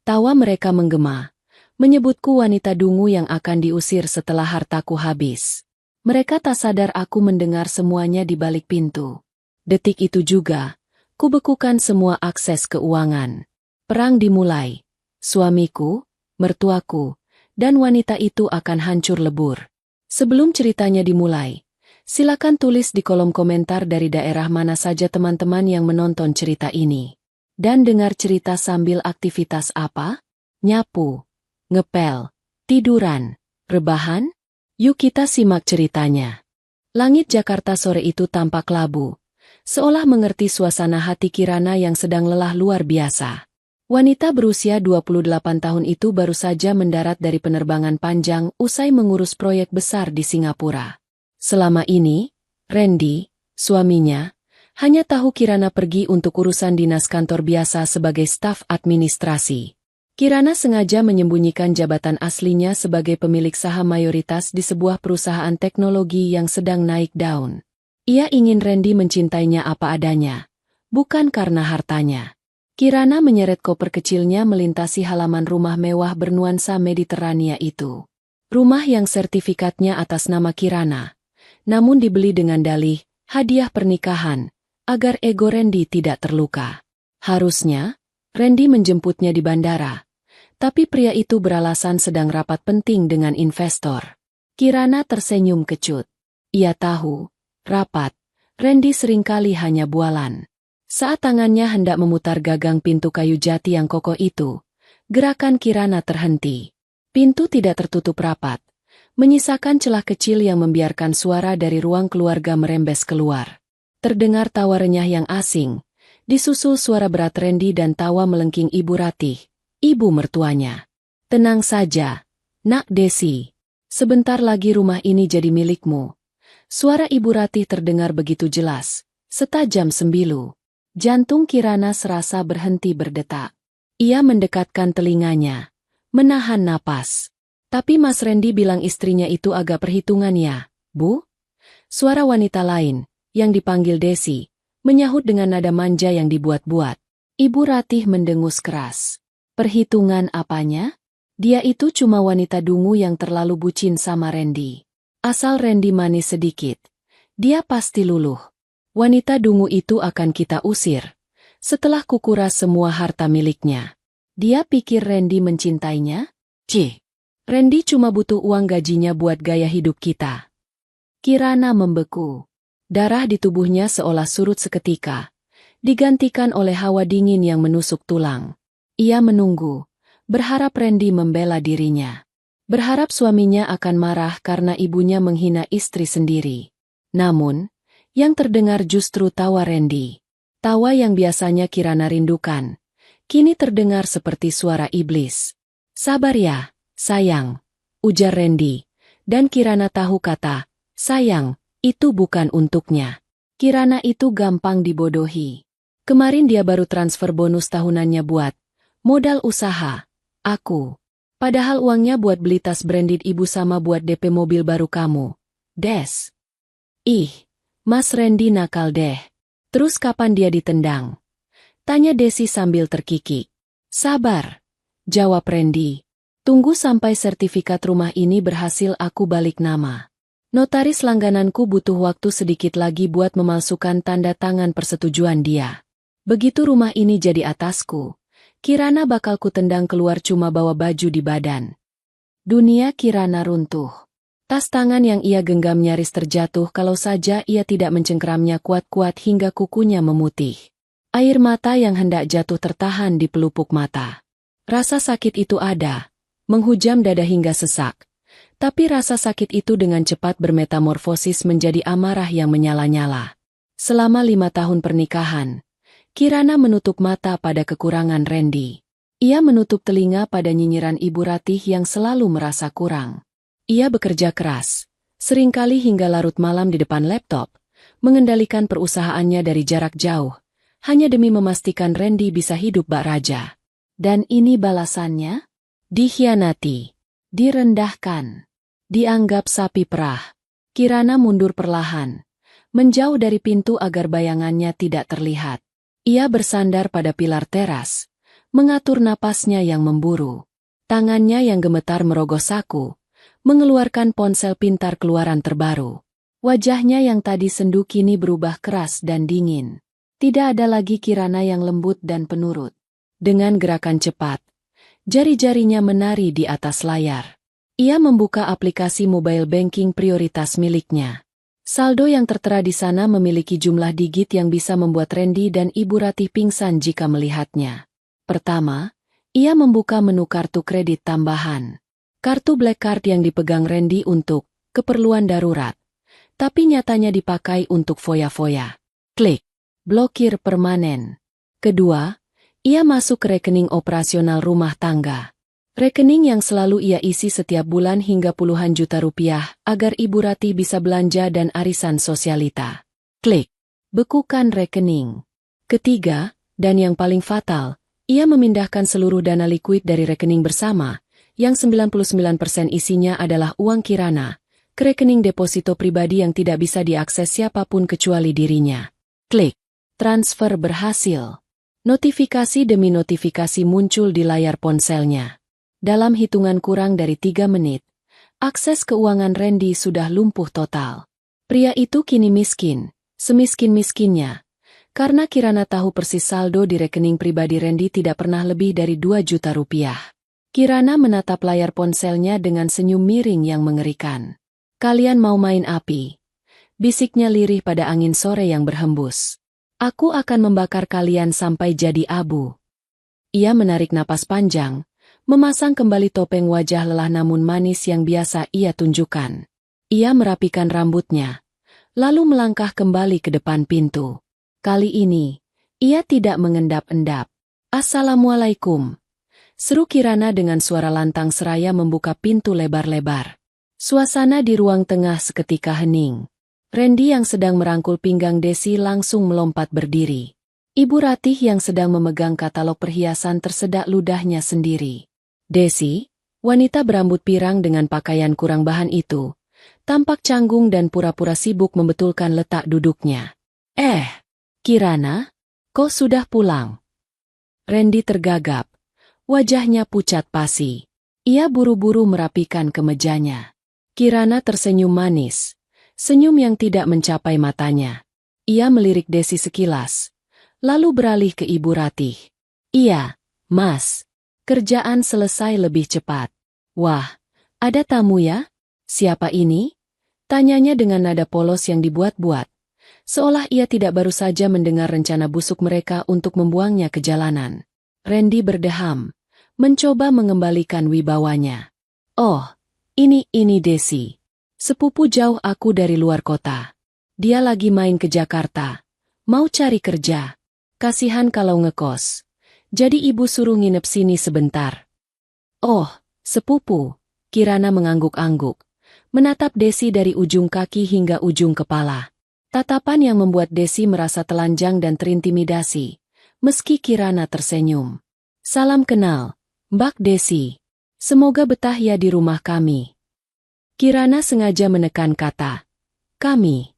Tawa mereka menggema, menyebutku wanita dungu yang akan diusir setelah hartaku habis. Mereka tak sadar aku mendengar semuanya di balik pintu. Detik itu juga, kubekukan semua akses keuangan. Perang dimulai. Suamiku, mertuaku, dan wanita itu akan hancur lebur. Sebelum ceritanya dimulai, silakan tulis di kolom komentar dari daerah mana saja teman-teman yang menonton cerita ini. Dan dengar cerita sambil aktivitas apa? Nyapu, ngepel, tiduran, rebahan? Yuk kita simak ceritanya. Langit Jakarta sore itu tampak labu, seolah mengerti suasana hati Kirana yang sedang lelah luar biasa. Wanita berusia 28 tahun itu baru saja mendarat dari penerbangan panjang usai mengurus proyek besar di Singapura. Selama ini, Randy, suaminya, hanya tahu Kirana pergi untuk urusan dinas kantor biasa sebagai staf administrasi. Kirana sengaja menyembunyikan jabatan aslinya sebagai pemilik saham mayoritas di sebuah perusahaan teknologi yang sedang naik daun. Ia ingin Randy mencintainya apa adanya, bukan karena hartanya. Kirana menyeret koper kecilnya melintasi halaman rumah mewah bernuansa Mediterania itu. Rumah yang sertifikatnya atas nama Kirana, namun dibeli dengan dalih hadiah pernikahan, agar ego Randy tidak terluka. Harusnya, Randy menjemputnya di bandara, tapi pria itu beralasan sedang rapat penting dengan investor. Kirana tersenyum kecut. Ia tahu, rapat, Randy seringkali hanya bualan. Saat tangannya hendak memutar gagang pintu kayu jati yang kokoh itu, gerakan Kirana terhenti. Pintu tidak tertutup rapat, menyisakan celah kecil yang membiarkan suara dari ruang keluarga merembes keluar. Terdengar tawa renyah yang asing, disusul suara berat Randy dan tawa melengking Ibu Ratih, ibu mertuanya. Tenang saja, Nak Desi. Sebentar lagi rumah ini jadi milikmu. Suara Ibu Ratih terdengar begitu jelas, setajam sembilu. Jantung Kirana serasa berhenti berdetak. Ia mendekatkan telinganya, menahan napas. Tapi Mas Randy bilang istrinya itu agak perhitungan ya, Bu? Suara wanita lain, yang dipanggil Desi, menyahut dengan nada manja yang dibuat-buat. Ibu Ratih mendengus keras. Perhitungan apanya? Dia itu cuma wanita dungu yang terlalu bucin sama Randy. Asal Randy manis sedikit, dia pasti luluh. Wanita dungu itu akan kita usir, setelah kukuras semua harta miliknya. Dia pikir Randy mencintainya? Randy cuma butuh uang gajinya buat gaya hidup kita. Kirana membeku. Darah di tubuhnya seolah surut seketika, digantikan oleh hawa dingin yang menusuk tulang. Ia menunggu, berharap Randy membela dirinya. Berharap suaminya akan marah karena ibunya menghina istri sendiri. Namun, yang terdengar justru tawa Randy. Tawa yang biasanya Kirana rindukan, kini terdengar seperti suara iblis. Sabar ya, sayang, ujar Randy, dan Kirana tahu kata, sayang, itu bukan untuknya. Kirana itu gampang dibodohi. Kemarin dia baru transfer bonus tahunannya buat modal usaha. Aku. Padahal uangnya buat beli tas branded ibu sama buat DP mobil baru kamu. Des. Mas Randy nakal deh. Terus kapan dia ditendang? Tanya Desi sambil terkikik. Sabar, jawab Randy. Tunggu sampai sertifikat rumah ini berhasil aku balik nama. Notaris langgananku butuh waktu sedikit lagi buat memalsukan tanda tangan persetujuan dia. Begitu rumah ini jadi atasku, Kirana bakal kutendang keluar cuma bawa baju di badan. Dunia Kirana runtuh. Tas tangan yang ia genggam nyaris terjatuh kalau saja ia tidak mencengkeramnya kuat-kuat hingga kukunya memutih. Air mata yang hendak jatuh tertahan di pelupuk mata. Rasa sakit itu ada, menghujam dada hingga sesak. Tapi rasa sakit itu dengan cepat bermetamorfosis menjadi amarah yang menyala-nyala. Selama 5 tahun pernikahan, Kirana menutup mata pada kekurangan Randy. Ia menutup telinga pada nyinyiran Ibu Ratih yang selalu merasa kurang. Ia bekerja keras, seringkali hingga larut malam di depan laptop, mengendalikan perusahaannya dari jarak jauh, hanya demi memastikan Randy bisa hidup bak raja. Dan ini balasannya? Dikhianati, direndahkan, dianggap sapi perah. Kirana mundur perlahan, menjauh dari pintu agar bayangannya tidak terlihat. Ia bersandar pada pilar teras, mengatur napasnya yang memburu. Tangannya yang gemetar merogoh saku, mengeluarkan ponsel pintar keluaran terbaru. Wajahnya yang tadi sendu kini berubah keras dan dingin. Tidak ada lagi Kirana yang lembut dan penurut. Dengan gerakan cepat, jari-jarinya menari di atas layar. Ia membuka aplikasi mobile banking prioritas miliknya. Saldo yang tertera di sana memiliki jumlah digit yang bisa membuat Randy dan Ibu Ratih pingsan jika melihatnya. Pertama, ia membuka menu kartu kredit tambahan. Kartu Black Card yang dipegang Randy untuk keperluan darurat, tapi nyatanya dipakai untuk foya-foya. Klik. Blokir permanen. Kedua, ia masuk ke rekening operasional rumah tangga. Rekening yang selalu ia isi setiap bulan hingga puluhan juta rupiah agar Ibu Ratih bisa belanja dan arisan sosialita. Klik. Bekukan rekening. Ketiga, dan yang paling fatal, ia memindahkan seluruh dana likuid dari rekening bersama, yang 99% isinya adalah uang Kirana, ke rekening deposito pribadi yang tidak bisa diakses siapapun kecuali dirinya. Klik. Transfer berhasil. Notifikasi demi notifikasi muncul di layar ponselnya. Dalam hitungan kurang dari 3 menit, akses keuangan Randy sudah lumpuh total. Pria itu kini miskin, semiskin-miskinnya. Karena Kirana tahu persis saldo di rekening pribadi Randy tidak pernah lebih dari 2 juta rupiah. Kirana menatap layar ponselnya dengan senyum miring yang mengerikan. Kalian mau main api? Bisiknya lirih pada angin sore yang berhembus. Aku akan membakar kalian sampai jadi abu. Ia menarik napas panjang, memasang kembali topeng wajah lelah namun manis yang biasa ia tunjukkan. Ia merapikan rambutnya, lalu melangkah kembali ke depan pintu. Kali ini, ia tidak mengendap-endap. Assalamualaikum. Seru Kirana dengan suara lantang seraya membuka pintu lebar-lebar. Suasana di ruang tengah seketika hening. Randy yang sedang merangkul pinggang Desi langsung melompat berdiri. Ibu Ratih yang sedang memegang katalog perhiasan tersedak ludahnya sendiri. Desi, wanita berambut pirang dengan pakaian kurang bahan itu, tampak canggung dan pura-pura sibuk membetulkan letak duduknya. Kirana, kau sudah pulang? Randy tergagap. Wajahnya pucat pasi. Ia buru-buru merapikan kemejanya. Kirana tersenyum manis. Senyum yang tidak mencapai matanya. Ia melirik Desi sekilas, lalu beralih ke Ibu Ratih. Iya, Mas. Kerjaan selesai lebih cepat. Wah, ada tamu ya? Siapa ini? Tanyanya dengan nada polos yang dibuat-buat. Seolah ia tidak baru saja mendengar rencana busuk mereka untuk membuangnya ke jalanan. Randy berdeham, mencoba mengembalikan wibawanya. Oh, ini Desi. Sepupu jauh aku dari luar kota. Dia lagi main ke Jakarta. Mau cari kerja. Kasihan kalau ngekos. Jadi ibu suruh nginep sini sebentar. Oh, sepupu. Kirana mengangguk-angguk, menatap Desi dari ujung kaki hingga ujung kepala. Tatapan yang membuat Desi merasa telanjang dan terintimidasi, meski Kirana tersenyum. Salam kenal, Mbak Desi. Semoga betah ya di rumah kami. Kirana sengaja menekan kata kami.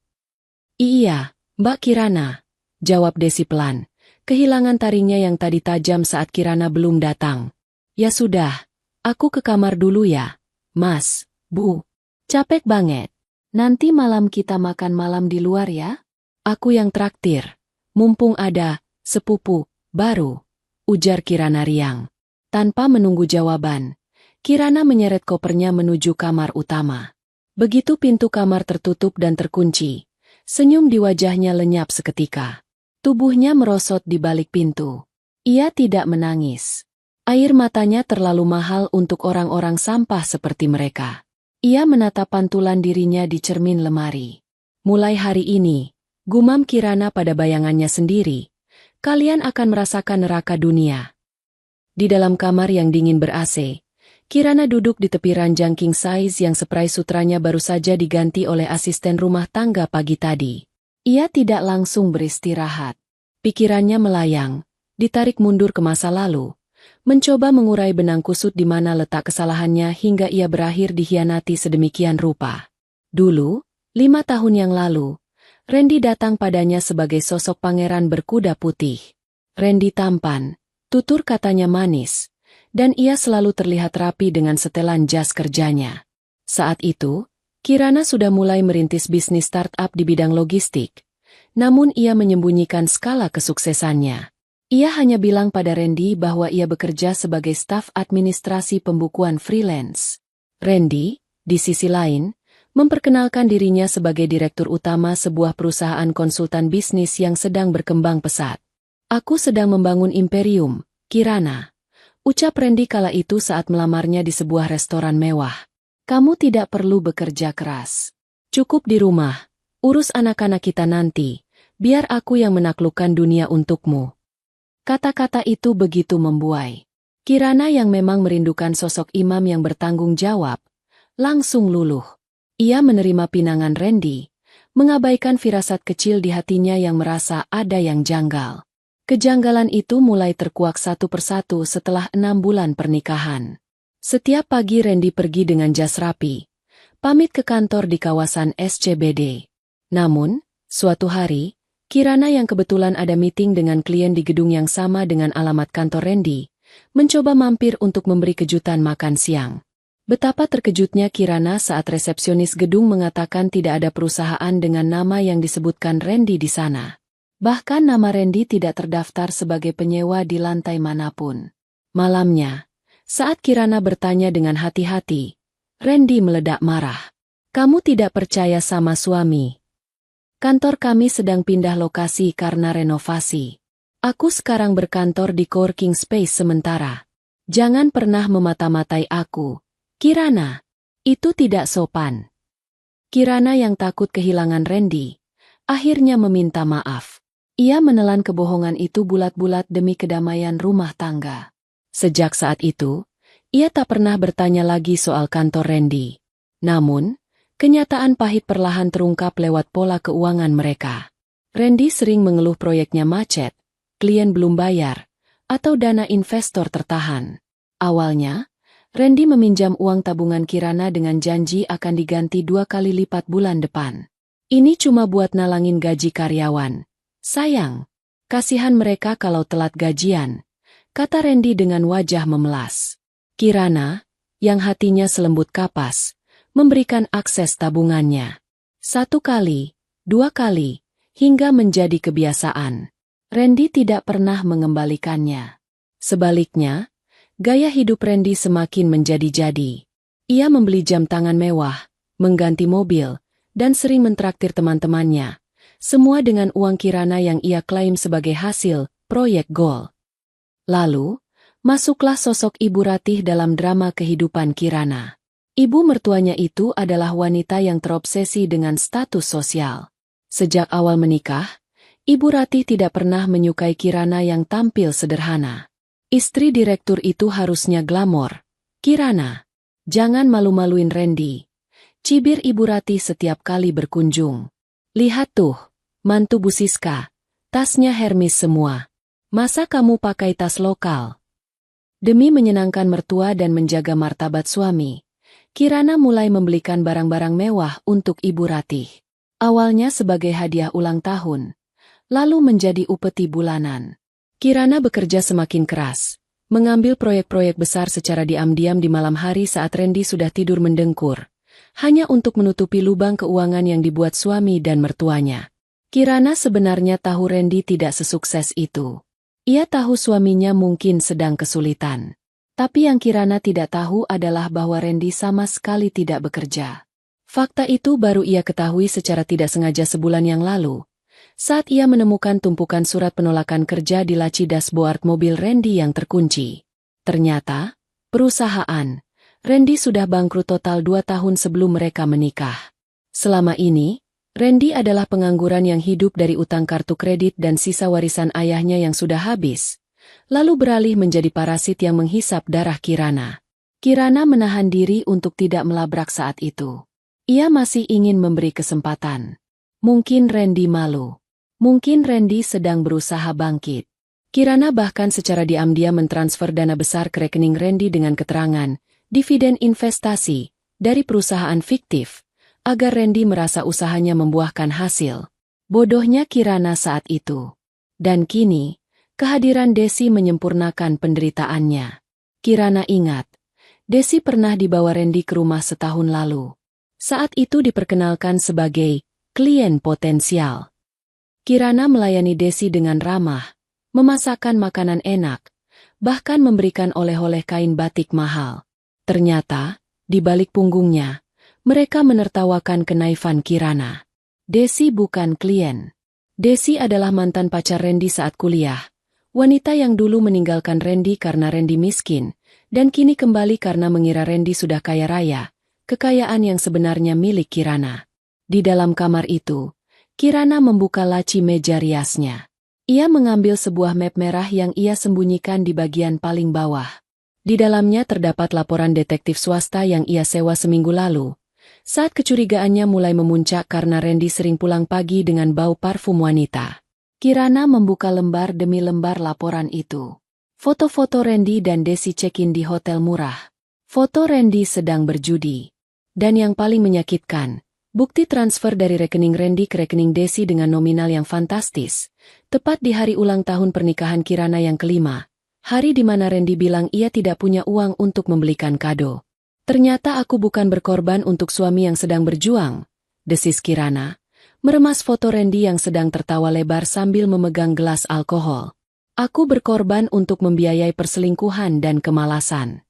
Iya, Mbak Kirana, jawab Desi pelan, kehilangan taringnya yang tadi tajam saat Kirana belum datang. Ya sudah, aku ke kamar dulu ya, Mas, Bu. Capek banget. Nanti malam kita makan malam di luar ya? Aku yang traktir. Mumpung ada sepupu baru, ujar Kirana riang. Tanpa menunggu jawaban, Kirana menyeret kopernya menuju kamar utama. Begitu pintu kamar tertutup dan terkunci, senyum di wajahnya lenyap seketika. Tubuhnya merosot di balik pintu. Ia tidak menangis. Air matanya terlalu mahal untuk orang-orang sampah seperti mereka. Ia menatap pantulan dirinya di cermin lemari. Mulai hari ini, gumam Kirana pada bayangannya sendiri, kalian akan merasakan neraka dunia. Di dalam kamar yang dingin ber-AC, Kirana duduk di tepi ranjang king size yang spray sutranya baru saja diganti oleh asisten rumah tangga pagi tadi. Ia tidak langsung beristirahat. Pikirannya melayang, ditarik mundur ke masa lalu, mencoba mengurai benang kusut di mana letak kesalahannya hingga ia berakhir dikhianati sedemikian rupa. Dulu, 5 tahun yang lalu, Randy datang padanya sebagai sosok pangeran berkuda putih. Randy tampan, Tutur katanya manis, dan ia selalu terlihat rapi dengan setelan jas kerjanya. Saat itu, Kirana sudah mulai merintis bisnis startup di bidang logistik, namun ia menyembunyikan skala kesuksesannya. Ia hanya bilang pada Randy bahwa ia bekerja sebagai staf administrasi pembukuan freelance. Randy, di sisi lain, memperkenalkan dirinya sebagai direktur utama sebuah perusahaan konsultan bisnis yang sedang berkembang pesat. "Aku sedang membangun imperium, Kirana," ucap Randy kala itu saat melamarnya di sebuah restoran mewah. "Kamu tidak perlu bekerja keras. Cukup di rumah, urus anak-anak kita nanti, biar aku yang menaklukkan dunia untukmu." Kata-kata itu begitu membuai. Kirana yang memang merindukan sosok imam yang bertanggung jawab, langsung luluh. Ia menerima pinangan Randy, mengabaikan firasat kecil di hatinya yang merasa ada yang janggal. Kejanggalan itu mulai terkuak satu persatu setelah 6 bulan pernikahan. Setiap pagi Randy pergi dengan jas rapi, pamit ke kantor di kawasan SCBD. Namun, suatu hari, Kirana yang kebetulan ada meeting dengan klien di gedung yang sama dengan alamat kantor Randy, mencoba mampir untuk memberi kejutan makan siang. Betapa terkejutnya Kirana saat resepsionis gedung mengatakan tidak ada perusahaan dengan nama yang disebutkan Randy di sana. Bahkan nama Randy tidak terdaftar sebagai penyewa di lantai manapun. Malamnya, saat Kirana bertanya dengan hati-hati, Randy meledak marah. "Kamu tidak percaya sama suami? Kantor kami sedang pindah lokasi karena renovasi. Aku sekarang berkantor di coworking space sementara. Jangan pernah memata-matai aku, Kirana. Itu tidak sopan." Kirana yang takut kehilangan Randy, akhirnya meminta maaf. Ia menelan kebohongan itu bulat-bulat demi kedamaian rumah tangga. Sejak saat itu, ia tak pernah bertanya lagi soal kantor Randy. Namun, kenyataan pahit perlahan terungkap lewat pola keuangan mereka. Randy sering mengeluh proyeknya macet, klien belum bayar, atau dana investor tertahan. Awalnya, Randy meminjam uang tabungan Kirana dengan janji akan diganti 2 kali lipat bulan depan. "Ini cuma buat nalangin gaji karyawan. Sayang, kasihan mereka kalau telat gajian," kata Randy dengan wajah memelas. Kirana, yang hatinya selembut kapas, memberikan akses tabungannya. 1 kali, 2 kali, hingga menjadi kebiasaan. Randy tidak pernah mengembalikannya. Sebaliknya, gaya hidup Randy semakin menjadi-jadi. Ia membeli jam tangan mewah, mengganti mobil, dan sering mentraktir teman-temannya. Semua dengan uang Kirana yang ia klaim sebagai hasil proyek Gold. Lalu, masuklah sosok Ibu Ratih dalam drama kehidupan Kirana. Ibu mertuanya itu adalah wanita yang terobsesi dengan status sosial. Sejak awal menikah, Ibu Ratih tidak pernah menyukai Kirana yang tampil sederhana. Istri direktur itu harusnya glamor. "Kirana, jangan malu-maluin Randy," cibir Ibu Ratih setiap kali berkunjung. "Lihat tuh, mantu Bu Siska, tasnya Hermes semua. Masa kamu pakai tas lokal?" Demi menyenangkan mertua dan menjaga martabat suami, Kirana mulai membelikan barang-barang mewah untuk Ibu Ratih. Awalnya sebagai hadiah ulang tahun, lalu menjadi upeti bulanan. Kirana bekerja semakin keras, mengambil proyek-proyek besar secara diam-diam di malam hari saat Randy sudah tidur mendengkur, hanya untuk menutupi lubang keuangan yang dibuat suami dan mertuanya. Kirana sebenarnya tahu Randy tidak sesukses itu. Ia tahu suaminya mungkin sedang kesulitan. Tapi yang Kirana tidak tahu adalah bahwa Randy sama sekali tidak bekerja. Fakta itu baru ia ketahui secara tidak sengaja sebulan yang lalu, saat ia menemukan tumpukan surat penolakan kerja di laci dashboard mobil Randy yang terkunci. Ternyata, perusahaan Randy sudah bangkrut total 2 tahun sebelum mereka menikah. Selama ini, Randy adalah pengangguran yang hidup dari utang kartu kredit dan sisa warisan ayahnya yang sudah habis, lalu beralih menjadi parasit yang menghisap darah Kirana. Kirana menahan diri untuk tidak melabrak saat itu. Ia masih ingin memberi kesempatan. Mungkin Randy malu. Mungkin Randy sedang berusaha bangkit. Kirana bahkan secara diam-diam mentransfer dana besar ke rekening Randy dengan keterangan dividen investasi dari perusahaan fiktif, agar Randy merasa usahanya membuahkan hasil. Bodohnya Kirana saat itu. Dan kini, Kehadiran Desi menyempurnakan penderitaannya. Kirana ingat, Desi pernah dibawa Randy ke rumah setahun lalu. Saat itu diperkenalkan sebagai klien potensial. Kirana melayani Desi dengan ramah, memasakkan makanan enak, bahkan memberikan oleh-oleh kain batik mahal. Ternyata, di balik punggungnya, mereka menertawakan kenaifan Kirana. Desi bukan klien. Desi adalah mantan pacar Randy saat kuliah. Wanita yang dulu meninggalkan Randy karena Randy miskin, dan kini kembali karena mengira Randy sudah kaya raya, kekayaan yang sebenarnya milik Kirana. Di dalam kamar itu, Kirana membuka laci meja riasnya. Ia mengambil sebuah map merah yang ia sembunyikan di bagian paling bawah. Di dalamnya terdapat laporan detektif swasta yang ia sewa seminggu lalu, saat kecurigaannya mulai memuncak karena Randy sering pulang pagi dengan bau parfum wanita. Kirana membuka lembar demi lembar laporan itu. Foto-foto Randy dan Desi check-in di hotel murah. Foto Randy sedang berjudi. Dan yang paling menyakitkan, bukti transfer dari rekening Randy ke rekening Desi dengan nominal yang fantastis. Tepat di hari ulang tahun pernikahan Kirana yang kelima, hari di mana Randy bilang ia tidak punya uang untuk membelikan kado. Ternyata aku bukan berkorban untuk suami yang sedang berjuang, desis Kirana, meremas foto Randy yang sedang tertawa lebar sambil memegang gelas alkohol. Aku berkorban untuk membiayai perselingkuhan dan kemalasan.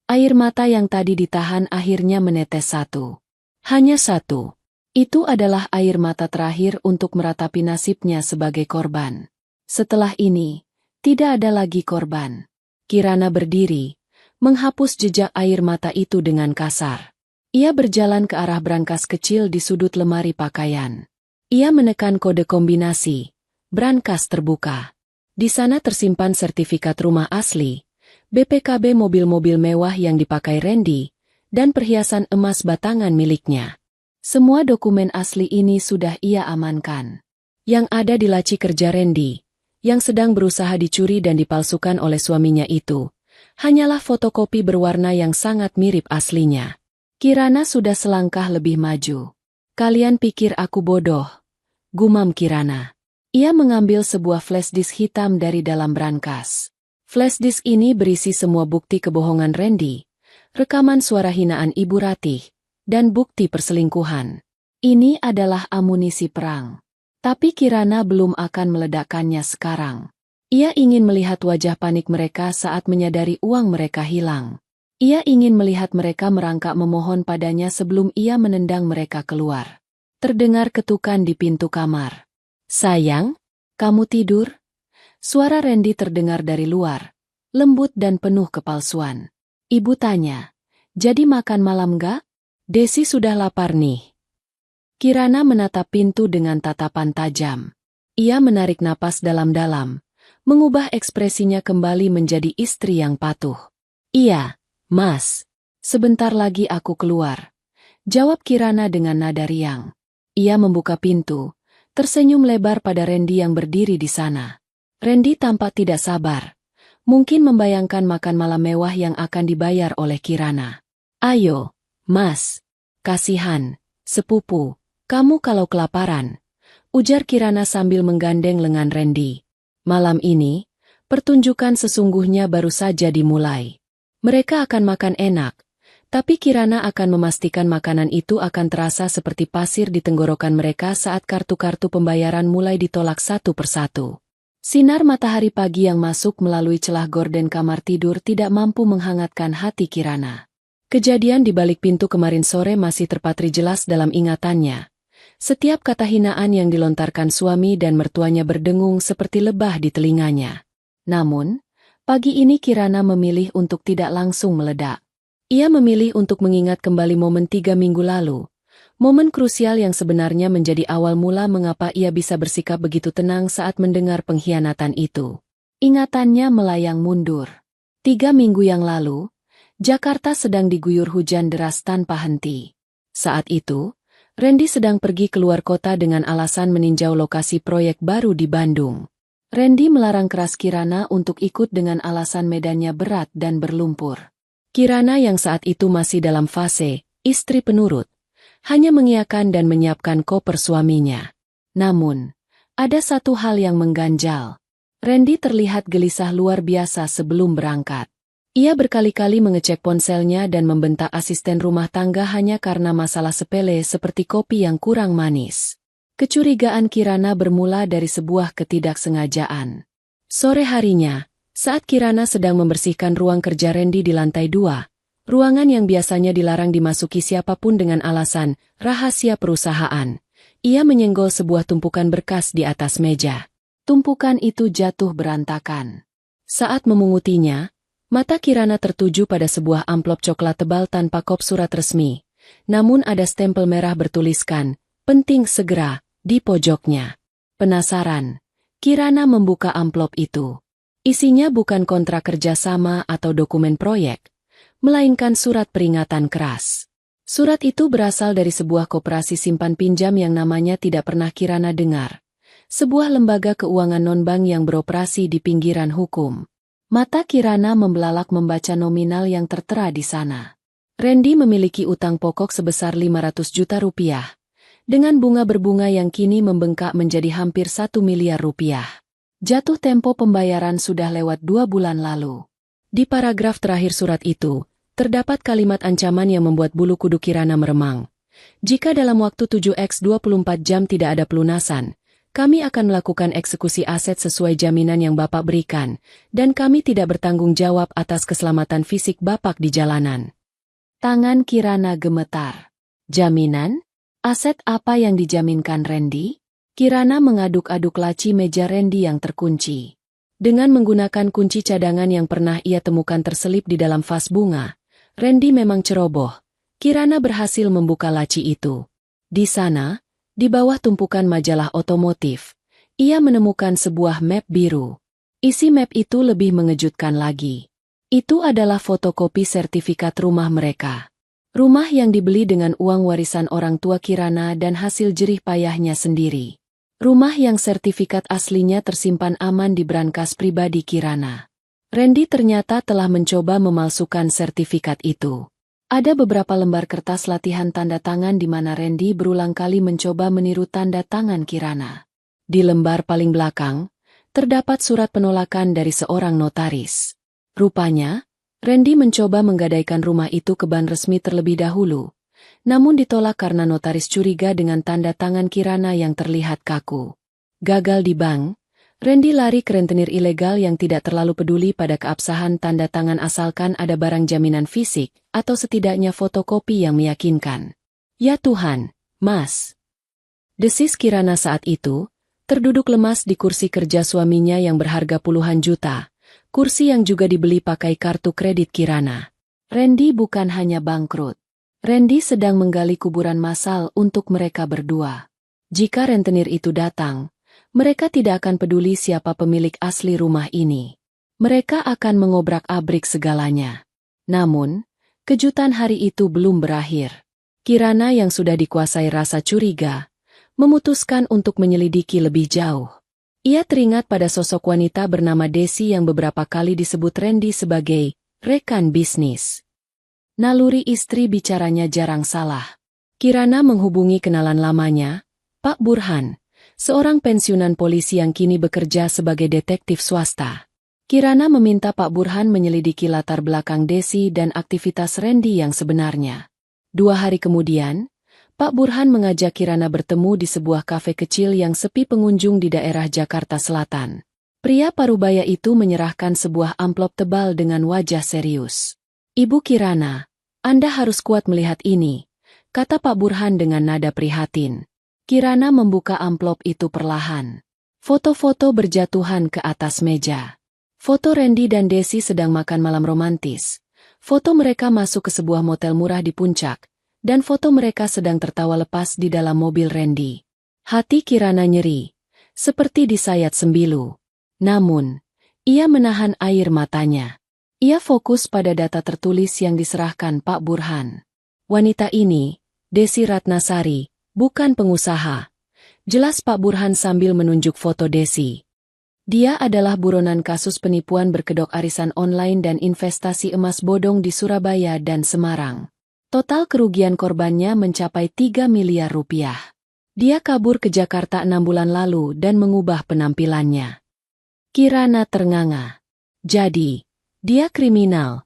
Air mata yang tadi ditahan akhirnya menetes satu. Hanya satu. Itu adalah air mata terakhir untuk meratapi nasibnya sebagai korban. Setelah ini, tidak ada lagi korban. Kirana berdiri, menghapus jejak air mata itu dengan kasar. Ia berjalan ke arah brankas kecil di sudut lemari pakaian. Ia menekan kode kombinasi. Brankas terbuka. Di sana tersimpan sertifikat rumah asli, BPKB mobil-mobil mewah yang dipakai Randy, dan perhiasan emas batangan miliknya. Semua dokumen asli ini sudah ia amankan. Yang ada di laci kerja Randy, yang sedang berusaha dicuri dan dipalsukan oleh suaminya itu, hanyalah fotokopi berwarna yang sangat mirip aslinya. Kirana sudah selangkah lebih maju. Kalian pikir aku bodoh? Gumam Kirana. Ia mengambil sebuah flash disk hitam dari dalam brankas. Flash disk ini berisi semua bukti kebohongan Randy, rekaman suara hinaan Ibu Ratih, dan bukti perselingkuhan. Ini adalah amunisi perang. Tapi Kirana belum akan meledakkannya sekarang. Ia ingin melihat wajah panik mereka saat menyadari uang mereka hilang. Ia ingin melihat mereka merangkak memohon padanya sebelum ia menendang mereka keluar. Terdengar ketukan di pintu kamar. Sayang, kamu tidur? Suara Randy terdengar dari luar, lembut dan penuh kepalsuan. Ibu tanya, jadi makan malam gak? Desi sudah lapar nih. Kirana menatap pintu dengan tatapan tajam. Ia menarik napas dalam-dalam, mengubah ekspresinya kembali menjadi istri yang patuh. Iya. Mas, sebentar lagi aku keluar, jawab Kirana dengan nada riang. Ia membuka pintu, tersenyum lebar pada Randy yang berdiri di sana. Randy tampak tidak sabar, mungkin membayangkan makan malam mewah yang akan dibayar oleh Kirana. Ayo, Mas, kasihan, sepupu, kamu kalau kelaparan, ujar Kirana sambil menggandeng lengan Randy. Malam ini, pertunjukan sesungguhnya baru saja dimulai. Mereka akan makan enak, tapi Kirana akan memastikan makanan itu akan terasa seperti pasir di tenggorokan mereka saat kartu-kartu pembayaran mulai ditolak satu persatu. Sinar matahari pagi yang masuk melalui celah gorden kamar tidur tidak mampu menghangatkan hati Kirana. Kejadian di balik pintu kemarin sore masih terpatri jelas dalam ingatannya. Setiap kata hinaan yang dilontarkan suami dan mertuanya berdengung seperti lebah di telinganya. Namun, pagi ini Kirana memilih untuk tidak langsung meledak. Ia memilih untuk mengingat kembali momen 3 minggu lalu. Momen krusial yang sebenarnya menjadi awal mula mengapa ia bisa bersikap begitu tenang saat mendengar pengkhianatan itu. Ingatannya melayang mundur. 3 minggu yang lalu, Jakarta sedang diguyur hujan deras tanpa henti. Saat itu, Randy sedang pergi keluar kota dengan alasan meninjau lokasi proyek baru di Bandung. Randy melarang keras Kirana untuk ikut dengan alasan medannya berat dan berlumpur. Kirana yang saat itu masih dalam fase istri penurut, hanya mengiyakan dan menyiapkan koper suaminya. Namun, ada satu hal yang mengganjal. Randy terlihat gelisah luar biasa sebelum berangkat. Ia berkali-kali mengecek ponselnya dan membentak asisten rumah tangga hanya karena masalah sepele seperti kopi yang kurang manis. Kecurigaan Kirana bermula dari sebuah ketidaksengajaan. Sore harinya, saat Kirana sedang membersihkan ruang kerja Randy di lantai 2, ruangan yang biasanya dilarang dimasuki siapapun dengan alasan rahasia perusahaan, ia menyenggol sebuah tumpukan berkas di atas meja. Tumpukan itu jatuh berantakan. Saat memungutinya, mata Kirana tertuju pada sebuah amplop coklat tebal tanpa kop surat resmi. Namun ada stempel merah bertuliskan, "Penting segera," di pojoknya. Penasaran, Kirana membuka amplop itu. Isinya bukan kontrak kerjasama atau dokumen proyek, melainkan surat peringatan keras. Surat itu berasal dari sebuah koperasi simpan pinjam yang namanya tidak pernah Kirana dengar. Sebuah lembaga keuangan non-bank yang beroperasi di pinggiran hukum. Mata Kirana membelalak membaca nominal yang tertera di sana. Randy memiliki utang pokok sebesar 500 juta rupiah, dengan bunga berbunga yang kini membengkak menjadi hampir 1 miliar rupiah. Jatuh tempo pembayaran sudah lewat 2 bulan lalu. Di paragraf terakhir surat itu, terdapat kalimat ancaman yang membuat bulu kuduk Kirana meremang. Jika dalam waktu 7x24 jam tidak ada pelunasan, kami akan melakukan eksekusi aset sesuai jaminan yang Bapak berikan, dan kami tidak bertanggung jawab atas keselamatan fisik Bapak di jalanan. Tangan Kirana gemetar. Jaminan? Aset apa yang dijaminkan Randy? Kirana mengaduk-aduk laci meja Randy yang terkunci. Dengan menggunakan kunci cadangan yang pernah ia temukan terselip di dalam vas bunga, Randy memang ceroboh. Kirana berhasil membuka laci itu. Di sana, di bawah tumpukan majalah otomotif, ia menemukan sebuah map biru. Isi map itu lebih mengejutkan lagi. Itu adalah fotokopi sertifikat rumah mereka. Rumah yang dibeli dengan uang warisan orang tua Kirana dan hasil jerih payahnya sendiri. Rumah yang sertifikat aslinya tersimpan aman di brankas pribadi Kirana. Randy ternyata telah mencoba memalsukan sertifikat itu. Ada beberapa lembar kertas latihan tanda tangan di mana Randy berulang kali mencoba meniru tanda tangan Kirana. Di lembar paling belakang, terdapat surat penolakan dari seorang notaris. Rupanya, Randy mencoba menggadaikan rumah itu ke bank resmi terlebih dahulu, namun ditolak karena notaris curiga dengan tanda tangan Kirana yang terlihat kaku. Gagal di bank, Randy lari ke rentenir ilegal yang tidak terlalu peduli pada keabsahan tanda tangan asalkan ada barang jaminan fisik, atau setidaknya fotokopi yang meyakinkan. Ya Tuhan, Mas! Desis Kirana saat itu, terduduk lemas di kursi kerja suaminya yang berharga puluhan juta, kursi yang juga dibeli pakai kartu kredit Kirana. Randy bukan hanya bangkrut. Randy sedang menggali kuburan massal untuk mereka berdua. Jika rentenir itu datang, mereka tidak akan peduli siapa pemilik asli rumah ini. Mereka akan mengobrak-abrik segalanya. Namun, kejutan hari itu belum berakhir. Kirana yang sudah dikuasai rasa curiga, memutuskan untuk menyelidiki lebih jauh. Ia teringat pada sosok wanita bernama Desi yang beberapa kali disebut Randy sebagai rekan bisnis. Naluri istri bicaranya jarang salah. Kirana menghubungi kenalan lamanya, Pak Burhan, seorang pensiunan polisi yang kini bekerja sebagai detektif swasta. Kirana meminta Pak Burhan menyelidiki latar belakang Desi dan aktivitas Randy yang sebenarnya. 2 hari kemudian, Pak Burhan mengajak Kirana bertemu di sebuah kafe kecil yang sepi pengunjung di daerah Jakarta Selatan. Pria parubaya itu menyerahkan sebuah amplop tebal dengan wajah serius. Ibu Kirana, Anda harus kuat melihat ini, kata Pak Burhan dengan nada prihatin. Kirana membuka amplop itu perlahan. Foto-foto berjatuhan ke atas meja. Foto Randy dan Desi sedang makan malam romantis. Foto mereka masuk ke sebuah motel murah di puncak. Dan foto mereka sedang tertawa lepas di dalam mobil Randy. Hati Kirana nyeri, seperti disayat sembilu. Namun, ia menahan air matanya. Ia fokus pada data tertulis yang diserahkan Pak Burhan. Wanita ini, Desi Ratnasari, bukan pengusaha. Jelas Pak Burhan sambil menunjuk foto Desi. Dia adalah buronan kasus penipuan berkedok arisan online dan investasi emas bodong di Surabaya dan Semarang. Total kerugian korbannya mencapai 3 miliar rupiah. Dia kabur ke Jakarta 6 bulan lalu dan mengubah penampilannya. Kirana ternganga. Jadi, dia kriminal.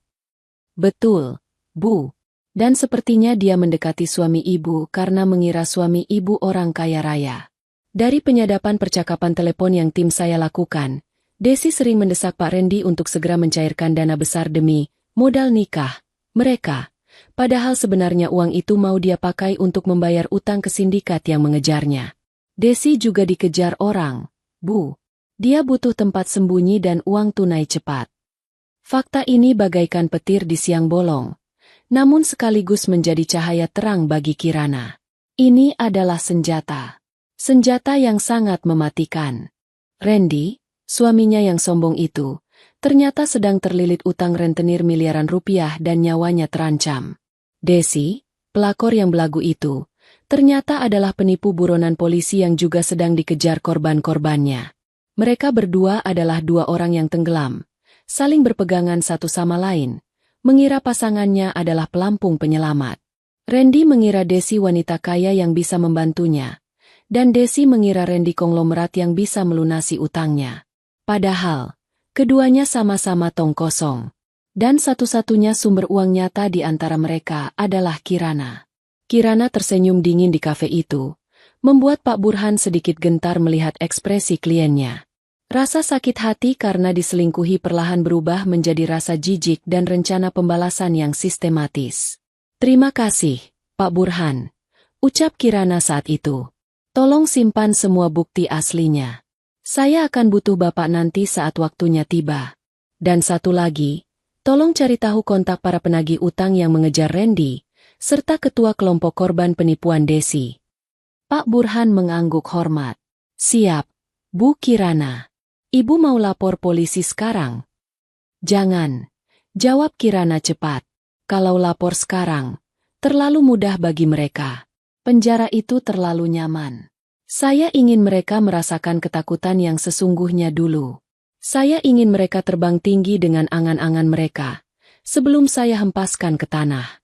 Betul, Bu. Dan sepertinya dia mendekati suami ibu karena mengira suami ibu orang kaya raya. Dari penyadapan percakapan telepon yang tim saya lakukan, Desi sering mendesak Pak Randy untuk segera mencairkan dana besar demi modal nikah mereka. Padahal sebenarnya uang itu mau dia pakai untuk membayar utang ke sindikat yang mengejarnya. Desi juga dikejar orang, Bu. Dia butuh tempat sembunyi dan uang tunai cepat. Fakta ini bagaikan petir di siang bolong, namun sekaligus menjadi cahaya terang bagi Kirana. Ini adalah senjata. Senjata yang sangat mematikan. Randy, suaminya yang sombong itu, ternyata sedang terlilit utang rentenir miliaran rupiah dan nyawanya terancam. Desi, pelakor yang belagu itu, ternyata adalah penipu buronan polisi yang juga sedang dikejar korban-korbannya. Mereka berdua adalah dua orang yang tenggelam, saling berpegangan satu sama lain, mengira pasangannya adalah pelampung penyelamat. Randy mengira Desi wanita kaya yang bisa membantunya, dan Desi mengira Randy konglomerat yang bisa melunasi utangnya. Padahal, keduanya sama-sama tong kosong. Dan satu-satunya sumber uang nyata di antara mereka adalah Kirana. Kirana tersenyum dingin di kafe itu, membuat Pak Burhan sedikit gentar melihat ekspresi kliennya. Rasa sakit hati karena diselingkuhi perlahan berubah menjadi rasa jijik dan rencana pembalasan yang sistematis. "Terima kasih, Pak Burhan," ucap Kirana saat itu. "Tolong simpan semua bukti aslinya. Saya akan butuh Bapak nanti saat waktunya tiba. Dan satu lagi, tolong cari tahu kontak para penagih utang yang mengejar Randy, serta ketua kelompok korban penipuan Desi." Pak Burhan mengangguk hormat. "Siap, Bu Kirana. Ibu mau lapor polisi sekarang?" "Jangan," jawab Kirana cepat. "Kalau lapor sekarang, terlalu mudah bagi mereka. Penjara itu terlalu nyaman. Saya ingin mereka merasakan ketakutan yang sesungguhnya dulu. Saya ingin mereka terbang tinggi dengan angan-angan mereka, sebelum saya hempaskan ke tanah."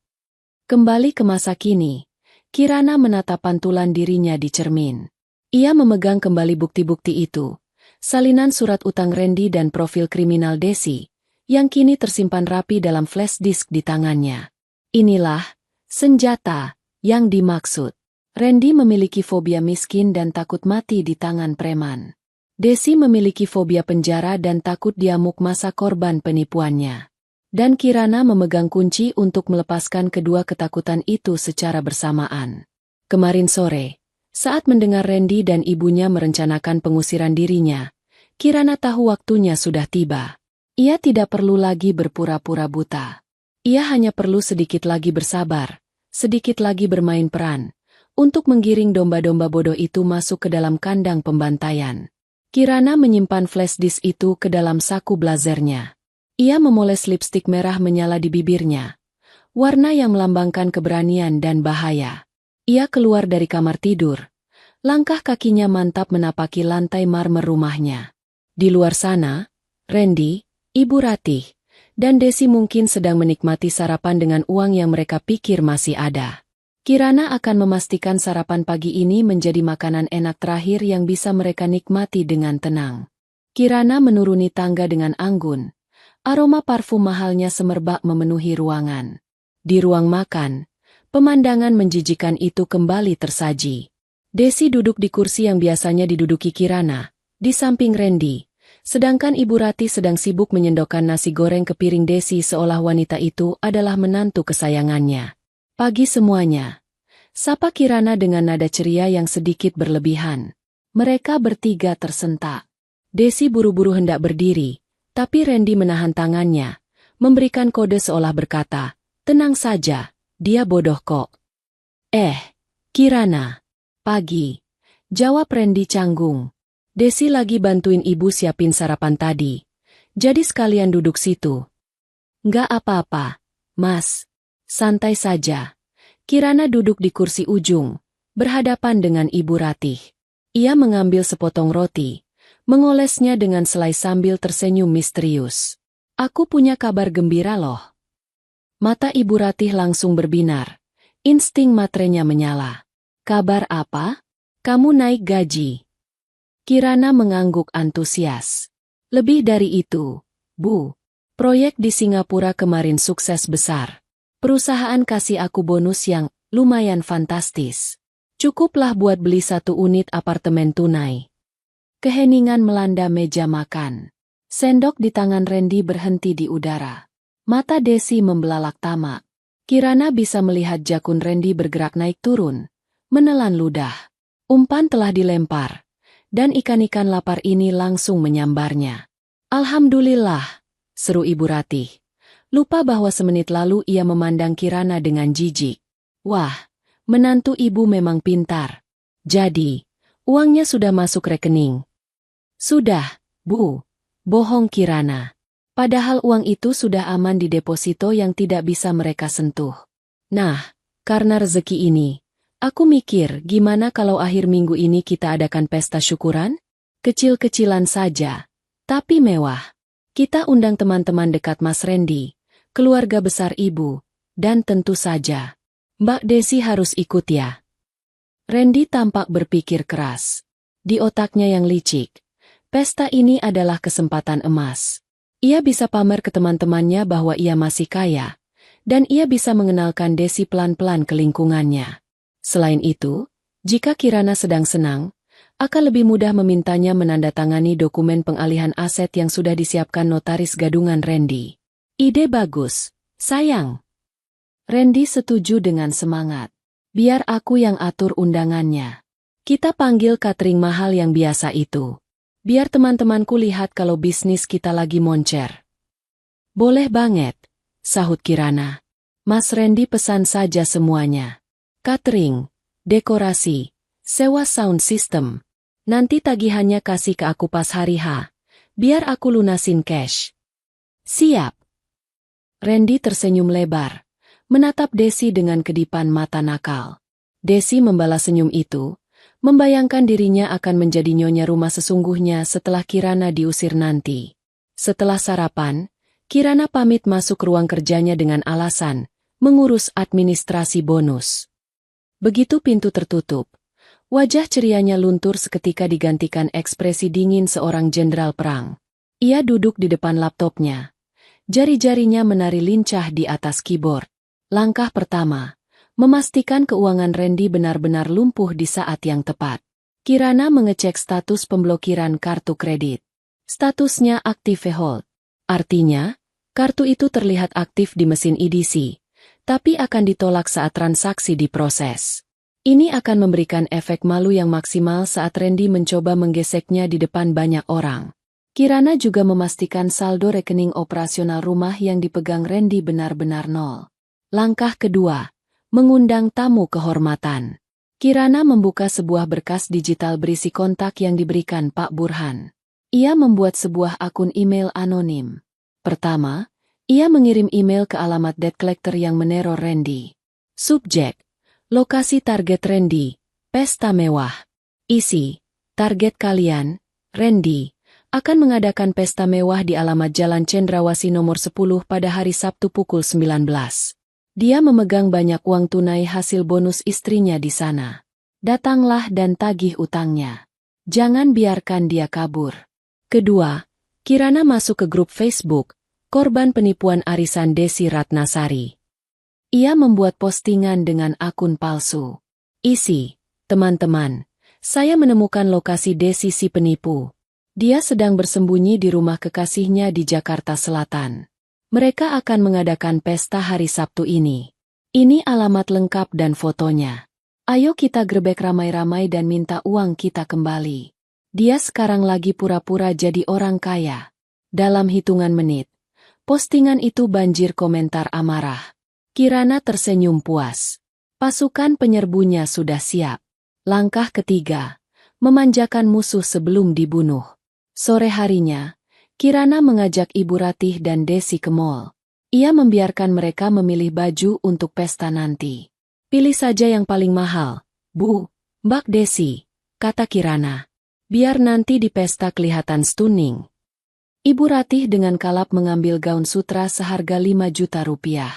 Kembali ke masa kini, Kirana menatap pantulan dirinya di cermin. Ia memegang kembali bukti-bukti itu. Salinan surat utang Randy dan profil kriminal Desi, yang kini tersimpan rapi dalam flash disk di tangannya. Inilah senjata yang dimaksud. Randy memiliki fobia miskin dan takut mati di tangan preman. Desi memiliki fobia penjara dan takut diamuk masa korban penipuannya. Dan Kirana memegang kunci untuk melepaskan kedua ketakutan itu secara bersamaan. Kemarin sore, saat mendengar Randy dan ibunya merencanakan pengusiran dirinya, Kirana tahu waktunya sudah tiba. Ia tidak perlu lagi berpura-pura buta. Ia hanya perlu sedikit lagi bersabar, sedikit lagi bermain peran, untuk menggiring domba-domba bodoh itu masuk ke dalam kandang pembantaian. Kirana menyimpan flash disk itu ke dalam saku blazernya. Ia memoles lipstik merah menyala di bibirnya, warna yang melambangkan keberanian dan bahaya. Ia keluar dari kamar tidur. Langkah kakinya mantap menapaki lantai marmer rumahnya. Di luar sana, Randy, Ibu Ratih, dan Desi mungkin sedang menikmati sarapan dengan uang yang mereka pikir masih ada. Kirana akan memastikan sarapan pagi ini menjadi makanan enak terakhir yang bisa mereka nikmati dengan tenang. Kirana menuruni tangga dengan anggun. Aroma parfum mahalnya semerbak memenuhi ruangan. Di ruang makan, pemandangan menjijikan itu kembali tersaji. Desi duduk di kursi yang biasanya diduduki Kirana, di samping Randy, sedangkan Ibu Ratih sedang sibuk menyendokkan nasi goreng ke piring Desi seolah wanita itu adalah menantu kesayangannya. "Pagi semuanya," sapa Kirana dengan nada ceria yang sedikit berlebihan. Mereka bertiga tersentak. Desi buru-buru hendak berdiri, tapi Randy menahan tangannya, memberikan kode seolah berkata, "Tenang saja, dia bodoh kok." Kirana." "Pagi," jawab Randy canggung. "Desi lagi bantuin ibu siapin sarapan tadi. Jadi sekalian duduk situ." "Nggak apa-apa, Mas. Santai saja." Kirana duduk di kursi ujung, berhadapan dengan Ibu Ratih. Ia mengambil sepotong roti, mengolesnya dengan selai sambil tersenyum misterius. "Aku punya kabar gembira loh." Mata Ibu Ratih langsung berbinar. Insting maternya menyala. "Kabar apa? Kamu naik gaji?" Kirana mengangguk antusias. Lebih dari itu, Bu. Proyek di Singapura kemarin sukses besar. Perusahaan kasih aku bonus yang lumayan fantastis. Cukuplah buat beli 1 unit apartemen tunai. Keheningan melanda meja makan. Sendok di tangan Randy berhenti di udara. Mata Desi membelalak tamak. Kirana bisa melihat jakun Randy bergerak naik turun, menelan ludah. Umpan telah dilempar, dan ikan-ikan lapar ini langsung menyambarnya. Alhamdulillah, seru Ibu Ratih. Lupa bahwa semenit lalu ia memandang Kirana dengan jijik. Wah, menantu ibu memang pintar. Jadi, uangnya sudah masuk rekening. Sudah, Bu. Bohong Kirana. Padahal uang itu sudah aman di deposito yang tidak bisa mereka sentuh. Nah, karena rezeki ini, aku mikir gimana kalau akhir minggu ini kita adakan pesta syukuran? Kecil-kecilan saja, tapi mewah. Kita undang teman-teman dekat Mas Randy, keluarga besar ibu, dan tentu saja, Mbak Desi harus ikut ya. Randy tampak berpikir keras. Di otaknya yang licik, pesta ini adalah kesempatan emas. Ia bisa pamer ke teman-temannya bahwa ia masih kaya, dan ia bisa mengenalkan Desi pelan-pelan ke lingkungannya. Selain itu, jika Kirana sedang senang, akan lebih mudah memintanya menandatangani dokumen pengalihan aset yang sudah disiapkan notaris gadungan Randy. Ide bagus, sayang. Randy setuju dengan semangat. Biar aku yang atur undangannya. Kita panggil catering mahal yang biasa itu. Biar teman-temanku lihat kalau bisnis kita lagi moncer. Boleh banget, sahut Kirana. Mas Randy pesan saja semuanya. Catering, dekorasi, sewa sound system. Nanti tagihannya kasih ke aku pas hari H. Biar aku lunasin cash. Siap. Randy tersenyum lebar, menatap Desi dengan kedipan mata nakal. Desi membalas senyum itu, membayangkan dirinya akan menjadi nyonya rumah sesungguhnya setelah Kirana diusir nanti. Setelah sarapan, Kirana pamit masuk ruang kerjanya dengan alasan mengurus administrasi bonus. Begitu pintu tertutup, wajah cerianya luntur seketika digantikan ekspresi dingin seorang jenderal perang. Ia duduk di depan laptopnya. Jari-jarinya menari lincah di atas keyboard. Langkah pertama, memastikan keuangan Randy benar-benar lumpuh di saat yang tepat. Kirana mengecek status pemblokiran kartu kredit. Statusnya aktif hold. Artinya, kartu itu terlihat aktif di mesin EDC, tapi akan ditolak saat transaksi diproses. Ini akan memberikan efek malu yang maksimal saat Randy mencoba menggeseknya di depan banyak orang. Kirana juga memastikan saldo rekening operasional rumah yang dipegang Randy benar-benar nol. Langkah kedua, mengundang tamu kehormatan. Kirana membuka sebuah berkas digital berisi kontak yang diberikan Pak Burhan. Ia membuat sebuah akun email anonim. Pertama, ia mengirim email ke alamat debt collector yang meneror Randy. Subjek, lokasi target Randy, pesta mewah. Isi, target kalian, Randy, akan mengadakan pesta mewah di alamat Jalan Cendrawasih nomor 10 pada hari Sabtu pukul 19. Dia memegang banyak uang tunai hasil bonus istrinya di sana. Datanglah dan tagih utangnya. Jangan biarkan dia kabur. Kedua, Kirana masuk ke grup Facebook, korban penipuan arisan Desi Ratnasari. Ia membuat postingan dengan akun palsu. Isi, teman-teman, saya menemukan lokasi Desi si penipu. Dia sedang bersembunyi di rumah kekasihnya di Jakarta Selatan. Mereka akan mengadakan pesta hari Sabtu ini. Ini alamat lengkap dan fotonya. Ayo kita grebek ramai-ramai dan minta uang kita kembali. Dia sekarang lagi pura-pura jadi orang kaya. Dalam hitungan menit, postingan itu banjir komentar amarah. Kirana tersenyum puas. Pasukan penyerbunya sudah siap. Langkah ketiga, memanjakan musuh sebelum dibunuh. Sore harinya, Kirana mengajak Ibu Ratih dan Desi ke mall. Ia membiarkan mereka memilih baju untuk pesta nanti. Pilih saja yang paling mahal, Bu, Mbak Desi, kata Kirana. Biar nanti di pesta kelihatan stunning. Ibu Ratih dengan kalap mengambil gaun sutra seharga 5 juta rupiah.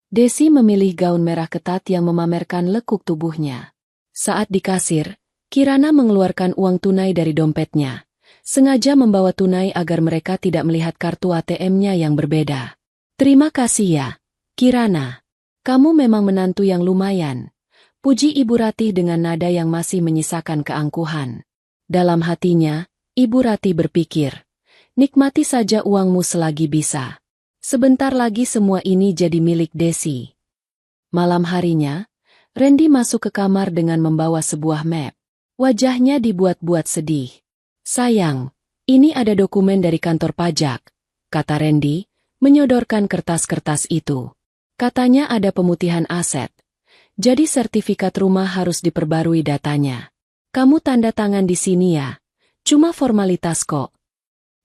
Desi memilih gaun merah ketat yang memamerkan lekuk tubuhnya. Saat di kasir, Kirana mengeluarkan uang tunai dari dompetnya. Sengaja membawa tunai agar mereka tidak melihat kartu ATM-nya yang berbeda. Terima kasih ya, Kirana. Kamu memang menantu yang lumayan. Puji Ibu Ratih dengan nada yang masih menyisakan keangkuhan. Dalam hatinya, Ibu Ratih berpikir, nikmati saja uangmu selagi bisa. Sebentar lagi semua ini jadi milik Desi. Malam harinya, Randy masuk ke kamar dengan membawa sebuah map. Wajahnya dibuat-buat sedih. Sayang, ini ada dokumen dari kantor pajak, kata Randy, menyodorkan kertas-kertas itu. Katanya ada pemutihan aset. Jadi sertifikat rumah harus diperbarui datanya. Kamu tanda tangan di sini ya. Cuma formalitas kok.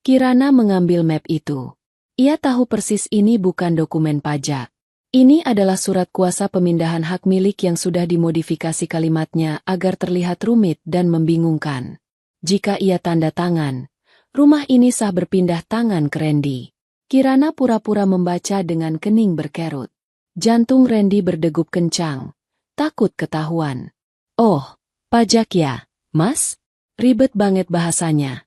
Kirana mengambil map itu. Ia tahu persis ini bukan dokumen pajak. Ini adalah surat kuasa pemindahan hak milik yang sudah dimodifikasi kalimatnya agar terlihat rumit dan membingungkan. Jika ia tanda tangan, rumah ini sah berpindah tangan ke Randy. Kirana pura-pura membaca dengan kening berkerut. Jantung Randy berdegup kencang. Takut ketahuan. Oh, pajak ya, Mas? Ribet banget bahasanya.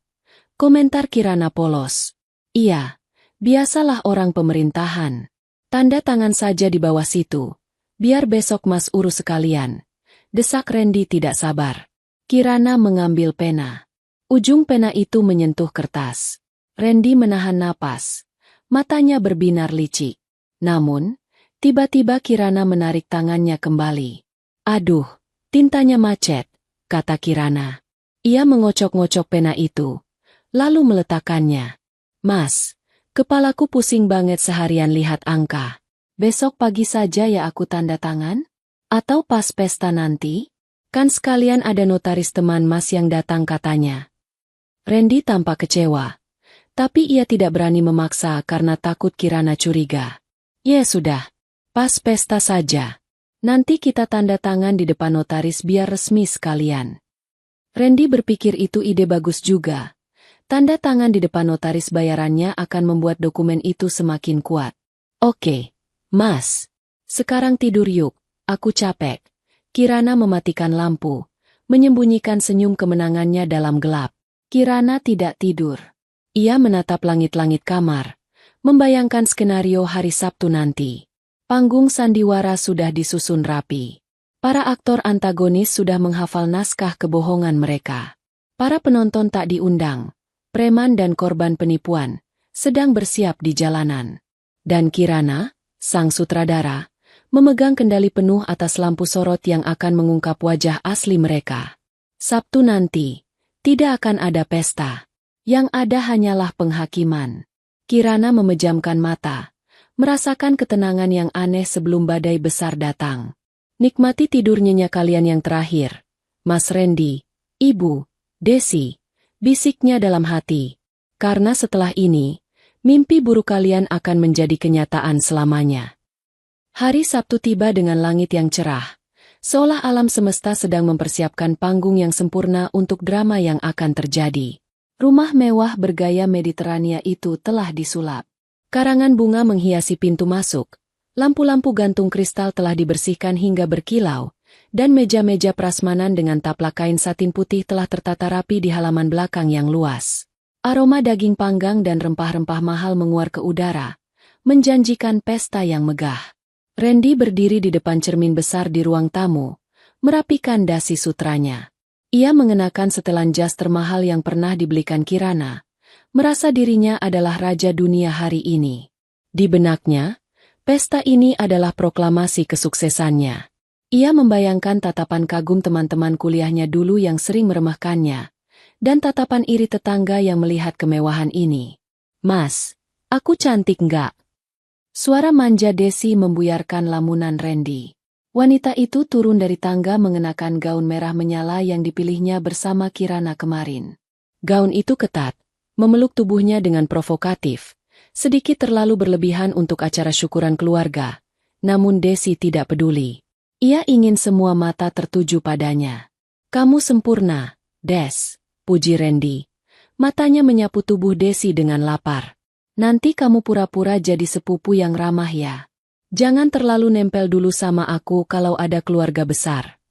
Komentar Kirana polos. Iya, biasalah orang pemerintahan. Tanda tangan saja di bawah situ. Biar besok Mas urus sekalian. Desak Randy tidak sabar. Kirana mengambil pena. Ujung pena itu menyentuh kertas. Randy menahan napas. Matanya berbinar licik. Namun, tiba-tiba Kirana menarik tangannya kembali. Aduh, tintanya macet, kata Kirana. Ia mengocok-ngocok pena itu, lalu meletakkannya. Mas, kepalaku pusing banget seharian lihat angka. Besok pagi saja ya aku tanda tangan? Atau pas pesta nanti? Kan sekalian ada notaris teman Mas yang datang katanya. Randy tampak kecewa, tapi ia tidak berani memaksa karena takut Kirana curiga. Ya sudah. Pas pesta saja. Nanti kita tanda tangan di depan notaris biar resmi sekalian. Randy berpikir itu ide bagus juga. Tanda tangan di depan notaris bayarannya akan membuat dokumen itu semakin kuat. Oke, Mas. Sekarang tidur yuk, aku capek. Kirana mematikan lampu, menyembunyikan senyum kemenangannya dalam gelap. Kirana tidak tidur. Ia menatap langit-langit kamar, membayangkan skenario hari Sabtu nanti. Panggung sandiwara sudah disusun rapi. Para aktor antagonis sudah menghafal naskah kebohongan mereka. Para penonton tak diundang, preman dan korban penipuan, sedang bersiap di jalanan. Dan Kirana, sang sutradara, memegang kendali penuh atas lampu sorot yang akan mengungkap wajah asli mereka. Sabtu nanti, tidak akan ada pesta. Yang ada hanyalah penghakiman. Kirana memejamkan mata, merasakan ketenangan yang aneh sebelum badai besar datang. Nikmati tidur nyenyak kalian yang terakhir. Mas Randy, Ibu, Desi, bisiknya dalam hati. Karena setelah ini, mimpi buruk kalian akan menjadi kenyataan selamanya. Hari Sabtu tiba dengan langit yang cerah. Seolah alam semesta sedang mempersiapkan panggung yang sempurna untuk drama yang akan terjadi. Rumah mewah bergaya Mediterania itu telah disulap. Karangan bunga menghiasi pintu masuk, lampu-lampu gantung kristal telah dibersihkan hingga berkilau, dan meja-meja prasmanan dengan taplak kain satin putih telah tertata rapi di halaman belakang yang luas. Aroma daging panggang dan rempah-rempah mahal menguar ke udara, menjanjikan pesta yang megah. Randy berdiri di depan cermin besar di ruang tamu, merapikan dasi sutranya. Ia mengenakan setelan jas termahal yang pernah dibelikan Kirana. Merasa dirinya adalah raja dunia hari ini. Di benaknya, pesta ini adalah proklamasi kesuksesannya. Ia membayangkan tatapan kagum teman-teman kuliahnya dulu yang sering meremehkannya, dan tatapan iri tetangga yang melihat kemewahan ini. Mas, aku cantik nggak? Suara manja Desi membuyarkan lamunan Randy. Wanita itu turun dari tangga mengenakan gaun merah menyala yang dipilihnya bersama Kirana kemarin. Gaun itu ketat, memeluk tubuhnya dengan provokatif, sedikit terlalu berlebihan untuk acara syukuran keluarga. Namun Desi tidak peduli. Ia ingin semua mata tertuju padanya. Kamu sempurna, Des, puji Randy. Matanya menyapu tubuh Desi dengan lapar. Nanti kamu pura-pura jadi sepupu yang ramah ya. Jangan terlalu nempel dulu sama aku kalau ada keluarga besar.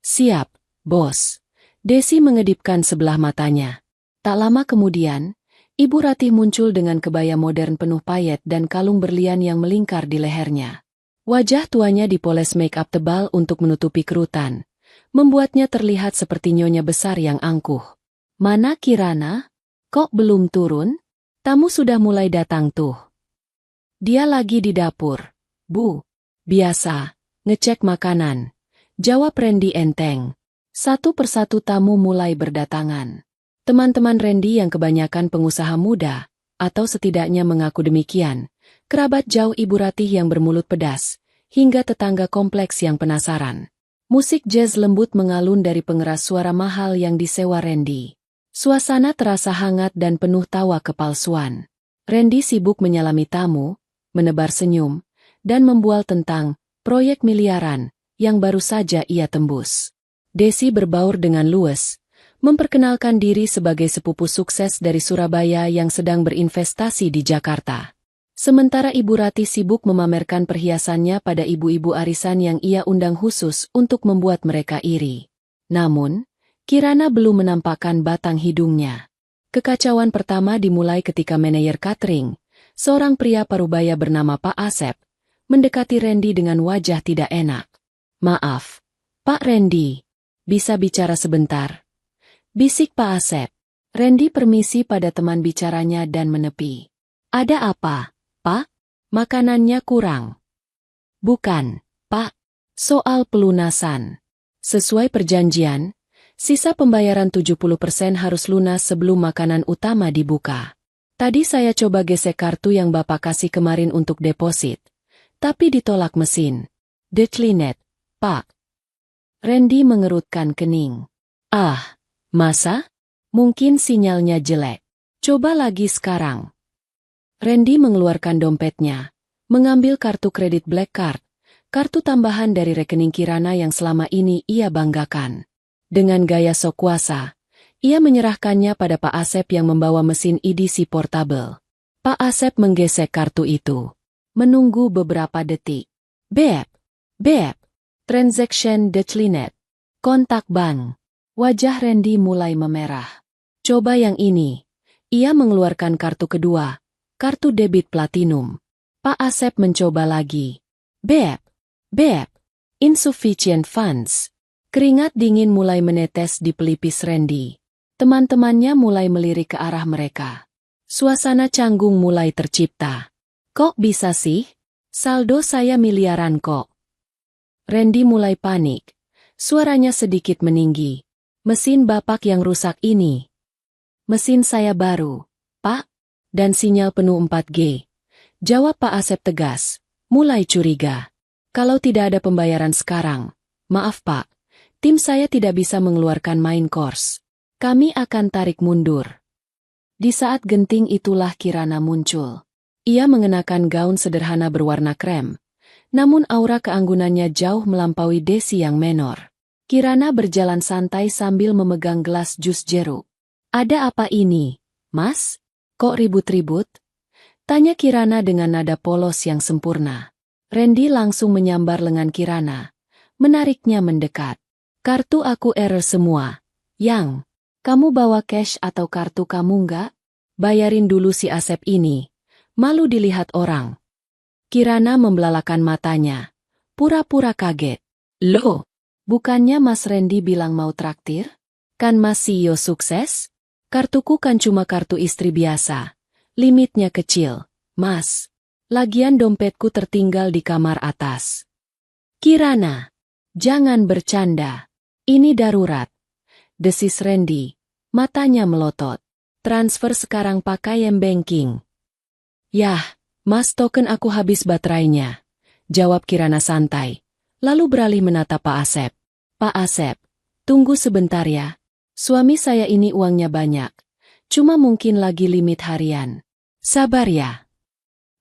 Siap, bos. Desi mengedipkan sebelah matanya. Tak lama kemudian, Ibu Ratih muncul dengan kebaya modern penuh payet dan kalung berlian yang melingkar di lehernya. Wajah tuanya dipoles make-up tebal untuk menutupi kerutan, membuatnya terlihat seperti nyonya besar yang angkuh. "Mana Kirana? Kok belum turun? Tamu sudah mulai datang tuh." "Dia lagi di dapur, Bu." "Biasa, ngecek makanan," jawab Randy enteng. Satu persatu tamu mulai berdatangan. Teman-teman Randy yang kebanyakan pengusaha muda, atau setidaknya mengaku demikian, kerabat jauh Ibu Ratih yang bermulut pedas, hingga tetangga kompleks yang penasaran. Musik jazz lembut mengalun dari pengeras suara mahal yang disewa Randy. Suasana terasa hangat dan penuh tawa kepalsuan. Randy sibuk menyalami tamu, menebar senyum, dan membual tentang proyek miliaran yang baru saja ia tembus. Desi berbaur dengan luwes, memperkenalkan diri sebagai sepupu sukses dari Surabaya yang sedang berinvestasi di Jakarta. Sementara Ibu Ratih sibuk memamerkan perhiasannya pada ibu-ibu arisan yang ia undang khusus untuk membuat mereka iri. Namun, Kirana belum menampakkan batang hidungnya. Kekacauan pertama dimulai ketika manajer catering, seorang pria parubaya bernama Pak Asep, mendekati Randy dengan wajah tidak enak. "Maaf, Pak Randy, bisa bicara sebentar?" bisik Pak Asep. Randy permisi pada teman bicaranya dan menepi. "Ada apa, Pak? Makanannya kurang?" "Bukan, Pak. Soal pelunasan. Sesuai perjanjian, sisa pembayaran 70% harus lunas sebelum makanan utama dibuka. Tadi saya coba gesek kartu yang Bapak kasih kemarin untuk deposit, tapi ditolak mesin. Declined, Pak." Randy mengerutkan kening. "Ah, masa? Mungkin sinyalnya jelek. Coba lagi sekarang." Randy mengeluarkan dompetnya, mengambil kartu kredit Black Card, kartu tambahan dari rekening Kirana yang selama ini ia banggakan. Dengan gaya sok kuasa, ia menyerahkannya pada Pak Asep yang membawa mesin EDC portable. Pak Asep menggesek kartu itu. Menunggu beberapa detik. "Beb, transaction declined. Kontak bank." Wajah Randy mulai memerah. "Coba yang ini." Ia mengeluarkan kartu kedua, kartu debit platinum. Pak Asep mencoba lagi. Beb, insufficient funds." Keringat dingin mulai menetes di pelipis Randy. Teman-temannya mulai melirik ke arah mereka. Suasana canggung mulai tercipta. "Kok bisa sih? Saldo saya miliaran kok." Randy mulai panik. Suaranya sedikit meninggi. "Mesin Bapak yang rusak ini." "Mesin saya baru, Pak, dan sinyal penuh 4G. Jawab Pak Asep tegas, mulai curiga. "Kalau tidak ada pembayaran sekarang, maaf Pak, tim saya tidak bisa mengeluarkan main course. Kami akan tarik mundur." Di saat genting itulah Kirana muncul. Ia mengenakan gaun sederhana berwarna krem, namun aura keanggunannya jauh melampaui Desi yang menor. Kirana berjalan santai sambil memegang gelas jus jeruk. "Ada apa ini, Mas? Kok ribut-ribut?" tanya Kirana dengan nada polos yang sempurna. Randy langsung menyambar lengan Kirana, menariknya mendekat. "Kartu aku error semua. Yang, kamu bawa cash atau kartu kamu nggak? Bayarin dulu si Asep ini. Malu dilihat orang." Kirana membelalakan matanya, pura-pura kaget. "Loh? Bukannya Mas Randy bilang mau traktir? Kan Mas CEO sukses? Kartuku kan cuma kartu istri biasa. Limitnya kecil, Mas. Lagian dompetku tertinggal di kamar atas." "Kirana, jangan bercanda. Ini darurat," desis Randy. Matanya melotot. "Transfer sekarang pakai m-banking." "Yah, Mas, token aku habis baterainya," jawab Kirana santai. Lalu beralih menatap Pak Asep. "Pak Asep, tunggu sebentar ya. Suami saya ini uangnya banyak. Cuma mungkin lagi limit harian. Sabar ya."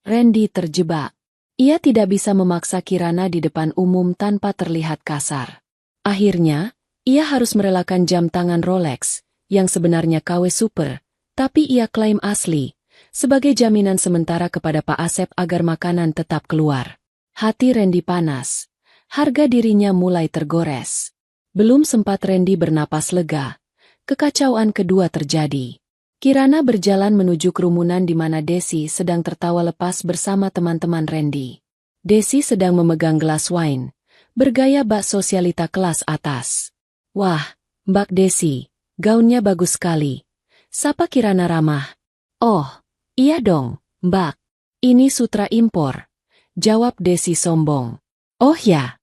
Randy terjebak. Ia tidak bisa memaksa Kirana di depan umum tanpa terlihat kasar. Akhirnya, ia harus merelakan jam tangan Rolex, yang sebenarnya KW Super, tapi ia klaim asli, sebagai jaminan sementara kepada Pak Asep agar makanan tetap keluar. Hati Randy panas. Harga dirinya mulai tergores. Belum sempat Randy bernapas lega, kekacauan kedua terjadi. Kirana berjalan menuju kerumunan di mana Desi sedang tertawa lepas bersama teman-teman Randy. Desi sedang memegang gelas wine, bergaya bak sosialita kelas atas. Wah, Mbak Desi, gaunnya bagus sekali. Sapa Kirana ramah. Oh, iya dong, Mbak. Ini sutra impor. Jawab Desi sombong. Oh ya.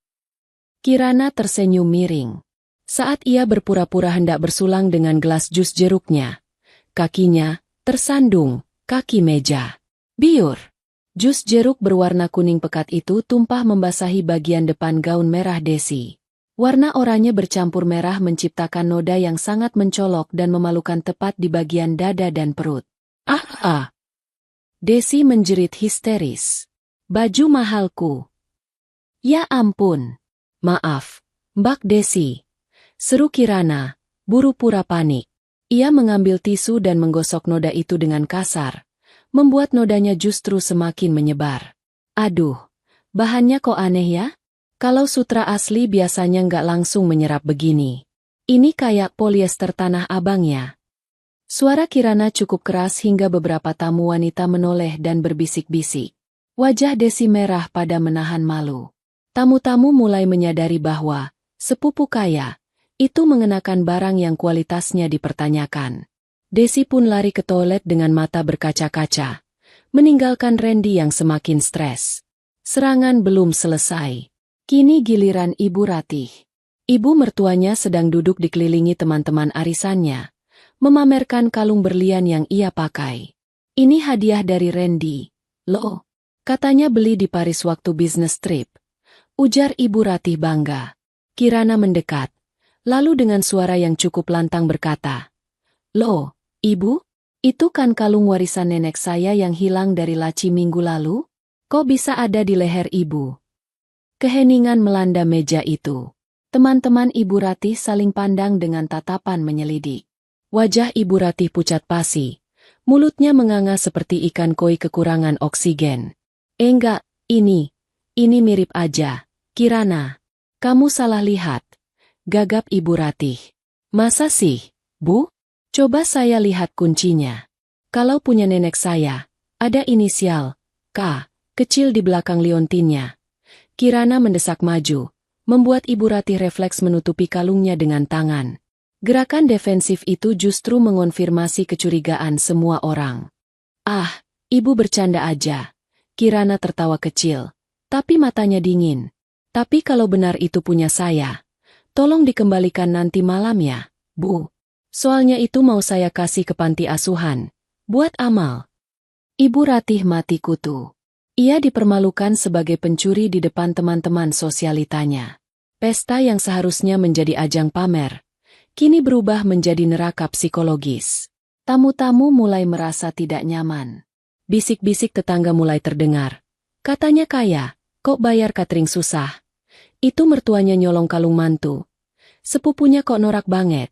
Kirana tersenyum miring. Saat ia berpura-pura hendak bersulang dengan gelas jus jeruknya, kakinya tersandung kaki meja. Biur. Jus jeruk berwarna kuning pekat itu tumpah membasahi bagian depan gaun merah Desi. Warna oranye bercampur merah menciptakan noda yang sangat mencolok dan memalukan tepat di bagian dada dan perut. Ah! Desi menjerit histeris. Baju mahalku. Ya ampun. Maaf, Mbak Desi. Seru Kirana, buru-pura panik. Ia mengambil tisu dan menggosok noda itu dengan kasar, membuat nodanya justru semakin menyebar. Aduh, bahannya kok aneh ya? Kalau sutra asli biasanya nggak langsung menyerap begini. Ini kayak polyester Tanah Abang ya. Suara Kirana cukup keras hingga beberapa tamu wanita menoleh dan berbisik-bisik. Wajah Desi merah pada menahan malu. Tamu-tamu mulai menyadari bahwa sepupu kaya itu mengenakan barang yang kualitasnya dipertanyakan. Desi pun lari ke toilet dengan mata berkaca-kaca, meninggalkan Randy yang semakin stres. Serangan belum selesai. Kini giliran Ibu Ratih. Ibu mertuanya sedang duduk dikelilingi teman-teman arisannya, memamerkan kalung berlian yang ia pakai. Ini hadiah dari Randy. Loh, katanya beli di Paris waktu bisnis trip. Ujar Ibu Ratih bangga. Kirana mendekat, lalu dengan suara yang cukup lantang berkata, Loh, Ibu, itu kan kalung warisan nenek saya yang hilang dari laci minggu lalu? Kok bisa ada di leher Ibu? Keheningan melanda meja itu. Teman-teman Ibu Ratih saling pandang dengan tatapan menyelidik. Wajah Ibu Ratih pucat pasi. Mulutnya menganga seperti ikan koi kekurangan oksigen. Enggak, ini mirip aja. Kirana, kamu salah lihat. Gagap Ibu Ratih. Masa sih, Bu? Coba saya lihat kuncinya. Kalau punya nenek saya, ada inisial K kecil di belakang liontinnya. Kirana mendesak maju, membuat Ibu Ratih refleks menutupi kalungnya dengan tangan. Gerakan defensif itu justru mengonfirmasi kecurigaan semua orang. Ah, Ibu bercanda aja. Kirana tertawa kecil, tapi matanya dingin. Tapi kalau benar itu punya saya, tolong dikembalikan nanti malam ya, Bu. Soalnya itu mau saya kasih ke panti asuhan, buat amal. Ibu Ratih mati kutu. Ia dipermalukan sebagai pencuri di depan teman-teman sosialitanya. Pesta yang seharusnya menjadi ajang pamer, kini berubah menjadi neraka psikologis. Tamu-tamu mulai merasa tidak nyaman. Bisik-bisik tetangga mulai terdengar. Katanya kaya, kok bayar catering susah? Itu mertuanya nyolong kalung mantu. Sepupunya kok norak banget.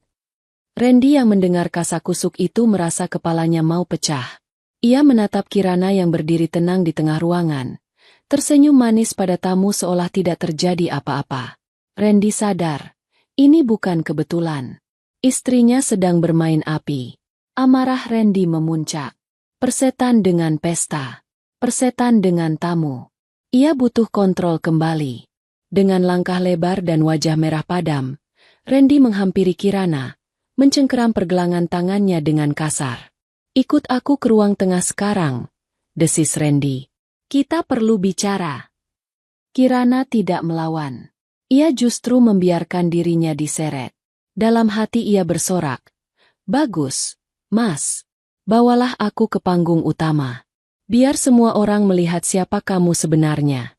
Randy yang mendengar kasakusuk itu merasa kepalanya mau pecah. Ia menatap Kirana yang berdiri tenang di tengah ruangan. Tersenyum manis pada tamu seolah tidak terjadi apa-apa. Randy sadar, ini bukan kebetulan. Istrinya sedang bermain api. Amarah Randy memuncak. Persetan dengan pesta. Persetan dengan tamu. Ia butuh kontrol kembali. Dengan langkah lebar dan wajah merah padam, Randy menghampiri Kirana, mencengkeram pergelangan tangannya dengan kasar. Ikut aku ke ruang tengah sekarang, desis Randy. Kita perlu bicara. Kirana tidak melawan. Ia justru membiarkan dirinya diseret. Dalam hati ia bersorak. Bagus, Mas. Bawalah aku ke panggung utama. Biar semua orang melihat siapa kamu sebenarnya.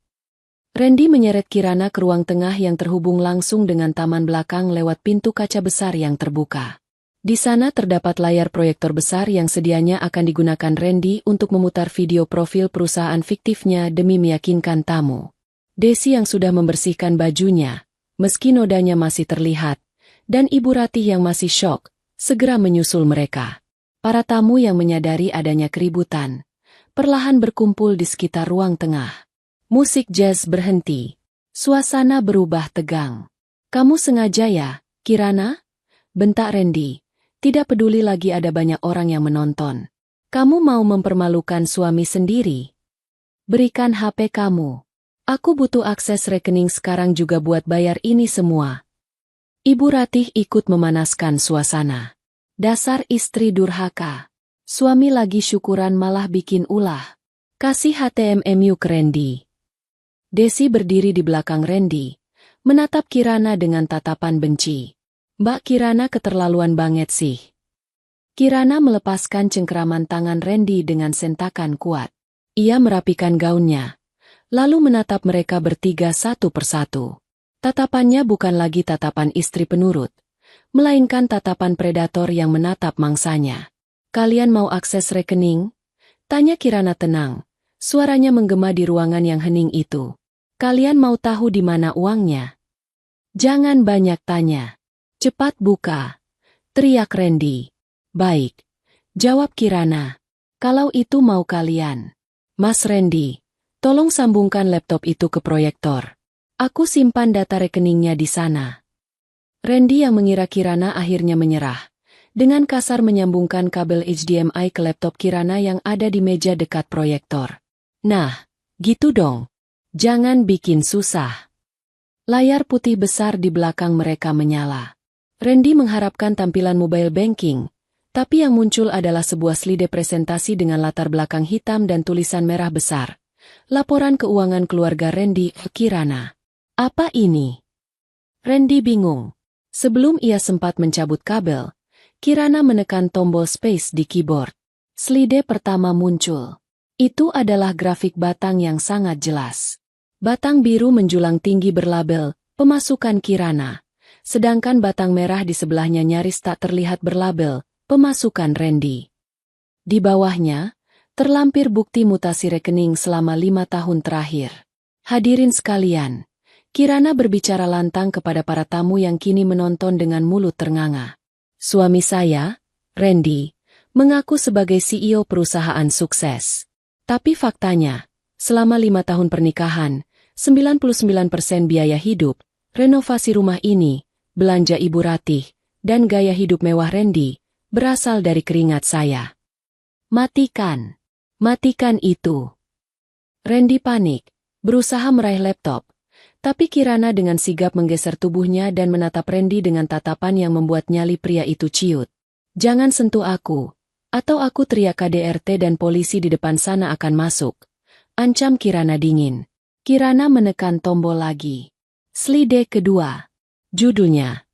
Randy menyeret Kirana ke ruang tengah yang terhubung langsung dengan taman belakang lewat pintu kaca besar yang terbuka. Di sana terdapat layar proyektor besar yang sedianya akan digunakan Randy untuk memutar video profil perusahaan fiktifnya demi meyakinkan tamu. Desi yang sudah membersihkan bajunya, meski nodanya masih terlihat, dan Ibu Ratih yang masih syok, segera menyusul mereka. Para tamu yang menyadari adanya keributan, perlahan berkumpul di sekitar ruang tengah. Musik jazz berhenti. Suasana berubah tegang. Kamu sengaja ya, Kirana? Bentak Randy. Tidak peduli lagi ada banyak orang yang menonton. Kamu mau mempermalukan suami sendiri? Berikan HP kamu. Aku butuh akses rekening sekarang juga buat bayar ini semua. Ibu Ratih ikut memanaskan suasana. Dasar istri durhaka. Suami lagi syukuran malah bikin ulah. Kasih HTMMU ke Randy. Desi berdiri di belakang Randy, menatap Kirana dengan tatapan benci. Mbak Kirana keterlaluan banget sih. Kirana melepaskan cengkeraman tangan Randy dengan sentakan kuat. Ia merapikan gaunnya, lalu menatap mereka bertiga satu persatu. Tatapannya bukan lagi tatapan istri penurut, melainkan tatapan predator yang menatap mangsanya. Kalian mau akses rekening? Tanya Kirana tenang, suaranya menggema di ruangan yang hening itu. Kalian mau tahu di mana uangnya? Jangan banyak tanya. Cepat buka, teriak Randy. Baik, jawab Kirana. Kalau itu mau kalian. Mas Randy, tolong sambungkan laptop itu ke proyektor. Aku simpan data rekeningnya di sana. Randy yang mengira Kirana akhirnya menyerah. Dengan kasar menyambungkan kabel HDMI ke laptop Kirana yang ada di meja dekat proyektor. Nah, gitu dong. Jangan bikin susah. Layar putih besar di belakang mereka menyala. Randy mengharapkan tampilan mobile banking, tapi yang muncul adalah sebuah slide presentasi dengan latar belakang hitam dan tulisan merah besar. Laporan keuangan keluarga Randy ke Kirana. Apa ini? Randy bingung. Sebelum ia sempat mencabut kabel, Kirana menekan tombol space di keyboard. Slide pertama muncul. Itu adalah grafik batang yang sangat jelas. Batang biru menjulang tinggi berlabel, pemasukan Kirana. Sedangkan batang merah di sebelahnya nyaris tak terlihat berlabel, pemasukan Randy. Di bawahnya, terlampir bukti mutasi rekening selama 5 tahun terakhir. Hadirin sekalian, Kirana berbicara lantang kepada para tamu yang kini menonton dengan mulut ternganga. Suami saya, Randy, mengaku sebagai CEO perusahaan sukses. Tapi faktanya, selama 5 tahun pernikahan, 99% biaya hidup, renovasi rumah ini, belanja Ibu Ratih, dan gaya hidup mewah Randy, berasal dari keringat saya. Matikan. Matikan itu. Randy panik, berusaha meraih laptop, tapi Kirana dengan sigap menggeser tubuhnya dan menatap Randy dengan tatapan yang membuat nyali pria itu ciut. Jangan sentuh aku, atau aku teriak KDRT dan polisi di depan sana akan masuk. Ancam Kirana dingin. Kirana menekan tombol lagi. Slide kedua. Judulnya,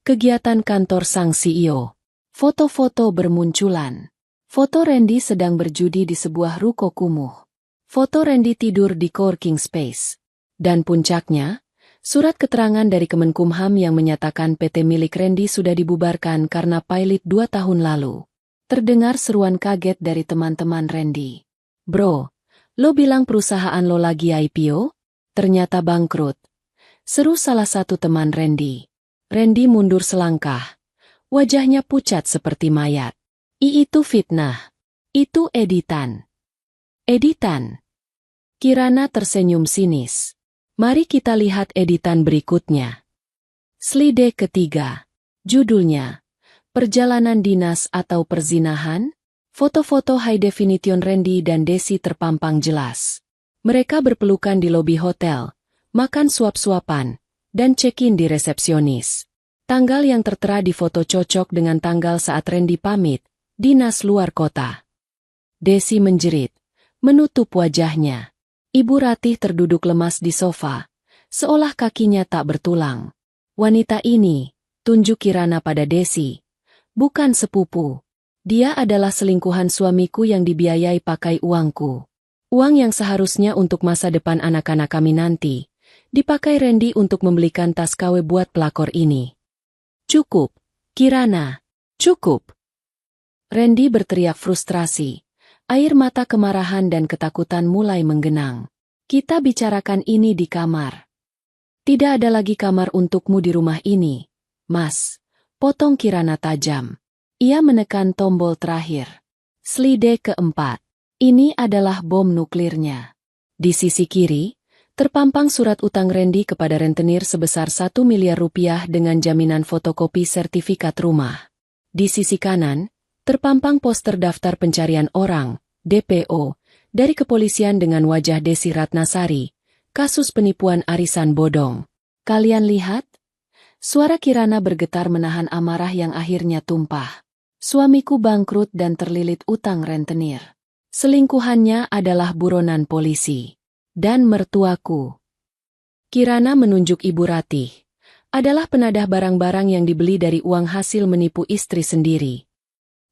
Kegiatan Kantor Sang CEO. Foto-foto bermunculan. Foto Randy sedang berjudi di sebuah ruko kumuh. Foto Randy tidur di coworking space. Dan puncaknya, surat keterangan dari Kemenkumham yang menyatakan PT milik Randy sudah dibubarkan karena pilot 2 tahun lalu. Terdengar seruan kaget dari teman-teman Randy. Bro, lo bilang perusahaan lo lagi IPO? Ternyata bangkrut. Seru salah satu teman Randy. Randy mundur selangkah. Wajahnya pucat seperti mayat. Itu fitnah. Itu editan. Editan. Kirana tersenyum sinis. Mari kita lihat editan berikutnya. Slide ketiga. Judulnya, Perjalanan dinas atau perzinahan? Foto-foto high definition Randy dan Desi terpampang jelas. Mereka berpelukan di lobi hotel, makan suap-suapan, dan check-in di resepsionis. Tanggal yang tertera di foto cocok dengan tanggal saat Randy pamit, dinas luar kota. Desi menjerit, menutup wajahnya. Ibu Ratih terduduk lemas di sofa, seolah kakinya tak bertulang. Wanita ini, tunjuk Kirana pada Desi, bukan sepupu. Dia adalah selingkuhan suamiku yang dibiayai pakai uangku. Uang yang seharusnya untuk masa depan anak-anak kami nanti, dipakai Randy untuk membelikan tas KW buat pelakor ini. Cukup, Kirana. Cukup. Randy berteriak frustrasi. Air mata kemarahan dan ketakutan mulai menggenang. Kita bicarakan ini di kamar. Tidak ada lagi kamar untukmu di rumah ini, Mas. Potong Kirana tajam. Ia menekan tombol terakhir. Slide keempat. Ini adalah bom nuklirnya. Di sisi kiri, terpampang surat utang Randy kepada rentenir sebesar 1 miliar rupiah dengan jaminan fotokopi sertifikat rumah. Di sisi kanan, terpampang poster daftar pencarian orang, DPO, dari kepolisian dengan wajah Desi Ratnasari, kasus penipuan arisan bodong. Kalian lihat? Suara Kirana bergetar menahan amarah yang akhirnya tumpah. Suamiku bangkrut dan terlilit utang rentenir. Selingkuhannya adalah buronan polisi. Dan mertuaku. Kirana menunjuk Ibu Ratih. Adalah penadah barang-barang yang dibeli dari uang hasil menipu istri sendiri.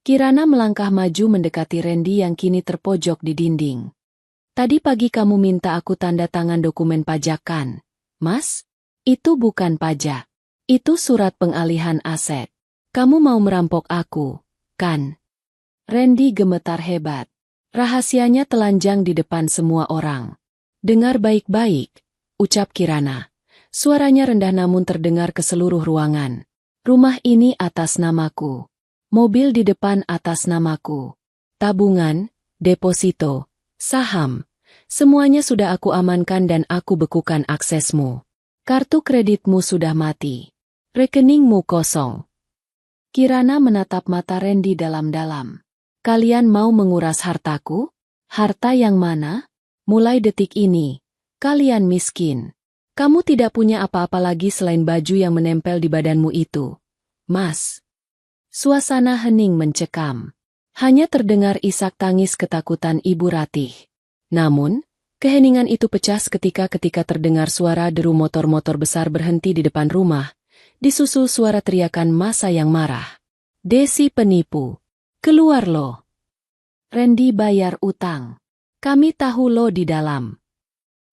Kirana melangkah maju mendekati Randy yang kini terpojok di dinding. Tadi pagi kamu minta aku tanda tangan dokumen pajak kan, Mas? Itu bukan pajak. Itu surat pengalihan aset. Kamu mau merampok aku, kan? Randy gemetar hebat. Rahasianya telanjang di depan semua orang. Dengar baik-baik, ucap Kirana. Suaranya rendah namun terdengar ke seluruh ruangan. Rumah ini atas namaku. Mobil di depan atas namaku. Tabungan, deposito, saham. Semuanya sudah aku amankan dan aku bekukan aksesmu. Kartu kreditmu sudah mati. Rekeningmu kosong. Kirana menatap mata Randy dalam-dalam. Kalian mau menguras hartaku? Harta yang mana? Mulai detik ini, kalian miskin. Kamu tidak punya apa-apa lagi selain baju yang menempel di badanmu itu. Mas. Suasana hening mencekam. Hanya terdengar isak tangis ketakutan Ibu Ratih. Namun, keheningan itu pecah seketika ketika terdengar suara deru motor-motor besar berhenti di depan rumah, disusul suara teriakan massa yang marah. Desi penipu. Keluar lo. Randy bayar utang. Kami tahu lo di dalam.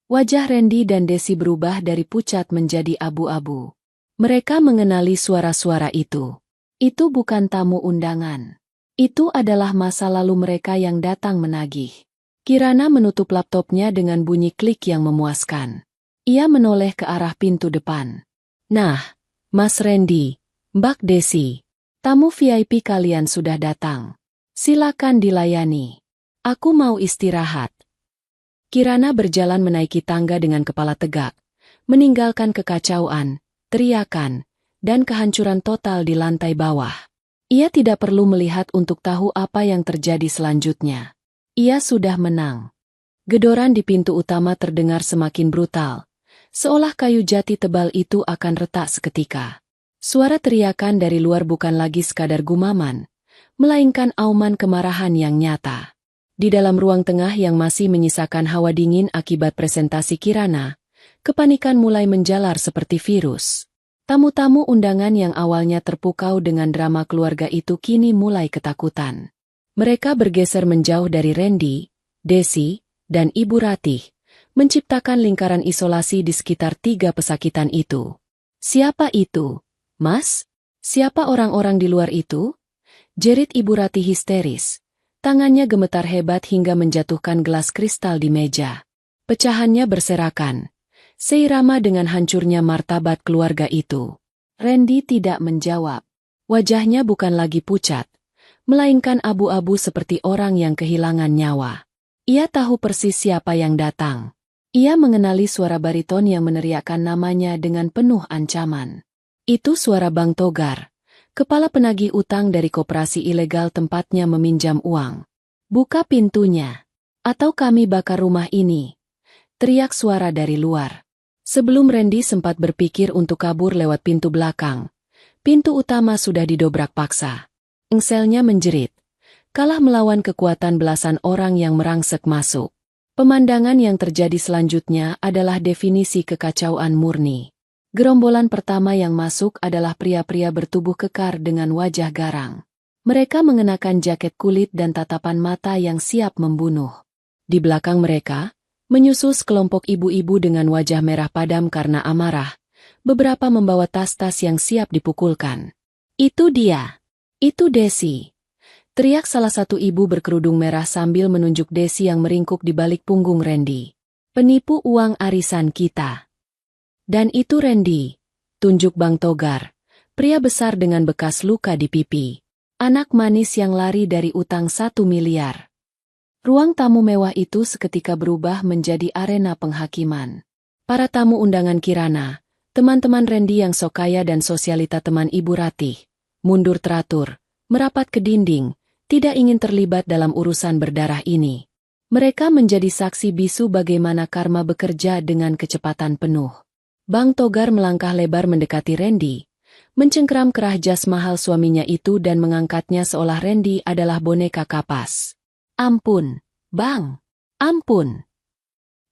Wajah Randy dan Desi berubah dari pucat menjadi abu-abu. Mereka mengenali suara-suara itu. Itu bukan tamu undangan. Itu adalah masa lalu mereka yang datang menagih. Kirana menutup laptopnya dengan bunyi klik yang memuaskan. Ia menoleh ke arah pintu depan. Nah, Mas Randy, Mbak Desi, tamu VIP kalian sudah datang. Silakan dilayani. Aku mau istirahat. Kirana berjalan menaiki tangga dengan kepala tegak, meninggalkan kekacauan, teriakan, dan kehancuran total di lantai bawah. Ia tidak perlu melihat untuk tahu apa yang terjadi selanjutnya. Ia sudah menang. Gedoran di pintu utama terdengar semakin brutal, seolah kayu jati tebal itu akan retak seketika. Suara teriakan dari luar bukan lagi sekadar gumaman, melainkan auman kemarahan yang nyata. Di dalam ruang tengah yang masih menyisakan hawa dingin akibat presentasi Kirana, kepanikan mulai menjalar seperti virus. Tamu-tamu undangan yang awalnya terpukau dengan drama keluarga itu kini mulai ketakutan. Mereka bergeser menjauh dari Randy, Desi, dan Ibu Ratih, menciptakan lingkaran isolasi di sekitar 3 pesakitan itu. Siapa itu, Mas? Siapa orang-orang di luar itu? Jerit Ibu Ratih histeris. Tangannya gemetar hebat hingga menjatuhkan gelas kristal di meja. Pecahannya berserakan, seirama dengan hancurnya martabat keluarga itu. Randy tidak menjawab. Wajahnya bukan lagi pucat, melainkan abu-abu seperti orang yang kehilangan nyawa. Ia tahu persis siapa yang datang. Ia mengenali suara bariton yang meneriakkan namanya dengan penuh ancaman. Itu suara Bang Togar, kepala penagih utang dari koperasi ilegal tempatnya meminjam uang. Buka pintunya, atau kami bakar rumah ini. Teriak suara dari luar. Sebelum Randy sempat berpikir untuk kabur lewat pintu belakang, pintu utama sudah didobrak paksa. Engselnya menjerit, kalah melawan kekuatan belasan orang yang merangsek masuk. Pemandangan yang terjadi selanjutnya adalah definisi kekacauan murni. Gerombolan pertama yang masuk adalah pria-pria bertubuh kekar dengan wajah garang. Mereka mengenakan jaket kulit dan tatapan mata yang siap membunuh. Di belakang mereka, menyusul sekelompok ibu-ibu dengan wajah merah padam karena amarah. Beberapa membawa tas-tas yang siap dipukulkan. Itu dia. Itu Desi. Teriak salah satu ibu berkerudung merah sambil menunjuk Desi yang meringkuk di balik punggung Randy. Penipu uang arisan kita. Dan itu Randy, tunjuk Bang Togar, pria besar dengan bekas luka di pipi. Anak manis yang lari dari utang 1 miliar. Ruang tamu mewah itu seketika berubah menjadi arena penghakiman. Para tamu undangan Kirana, teman-teman Randy yang sok kaya dan sosialita teman Ibu Ratih, mundur teratur, merapat ke dinding, tidak ingin terlibat dalam urusan berdarah ini. Mereka menjadi saksi bisu bagaimana karma bekerja dengan kecepatan penuh. Bang Togar melangkah lebar mendekati Randy, mencengkeram kerah jas mahal suaminya itu dan mengangkatnya seolah Randy adalah boneka kapas. "Ampun, Bang! Ampun!"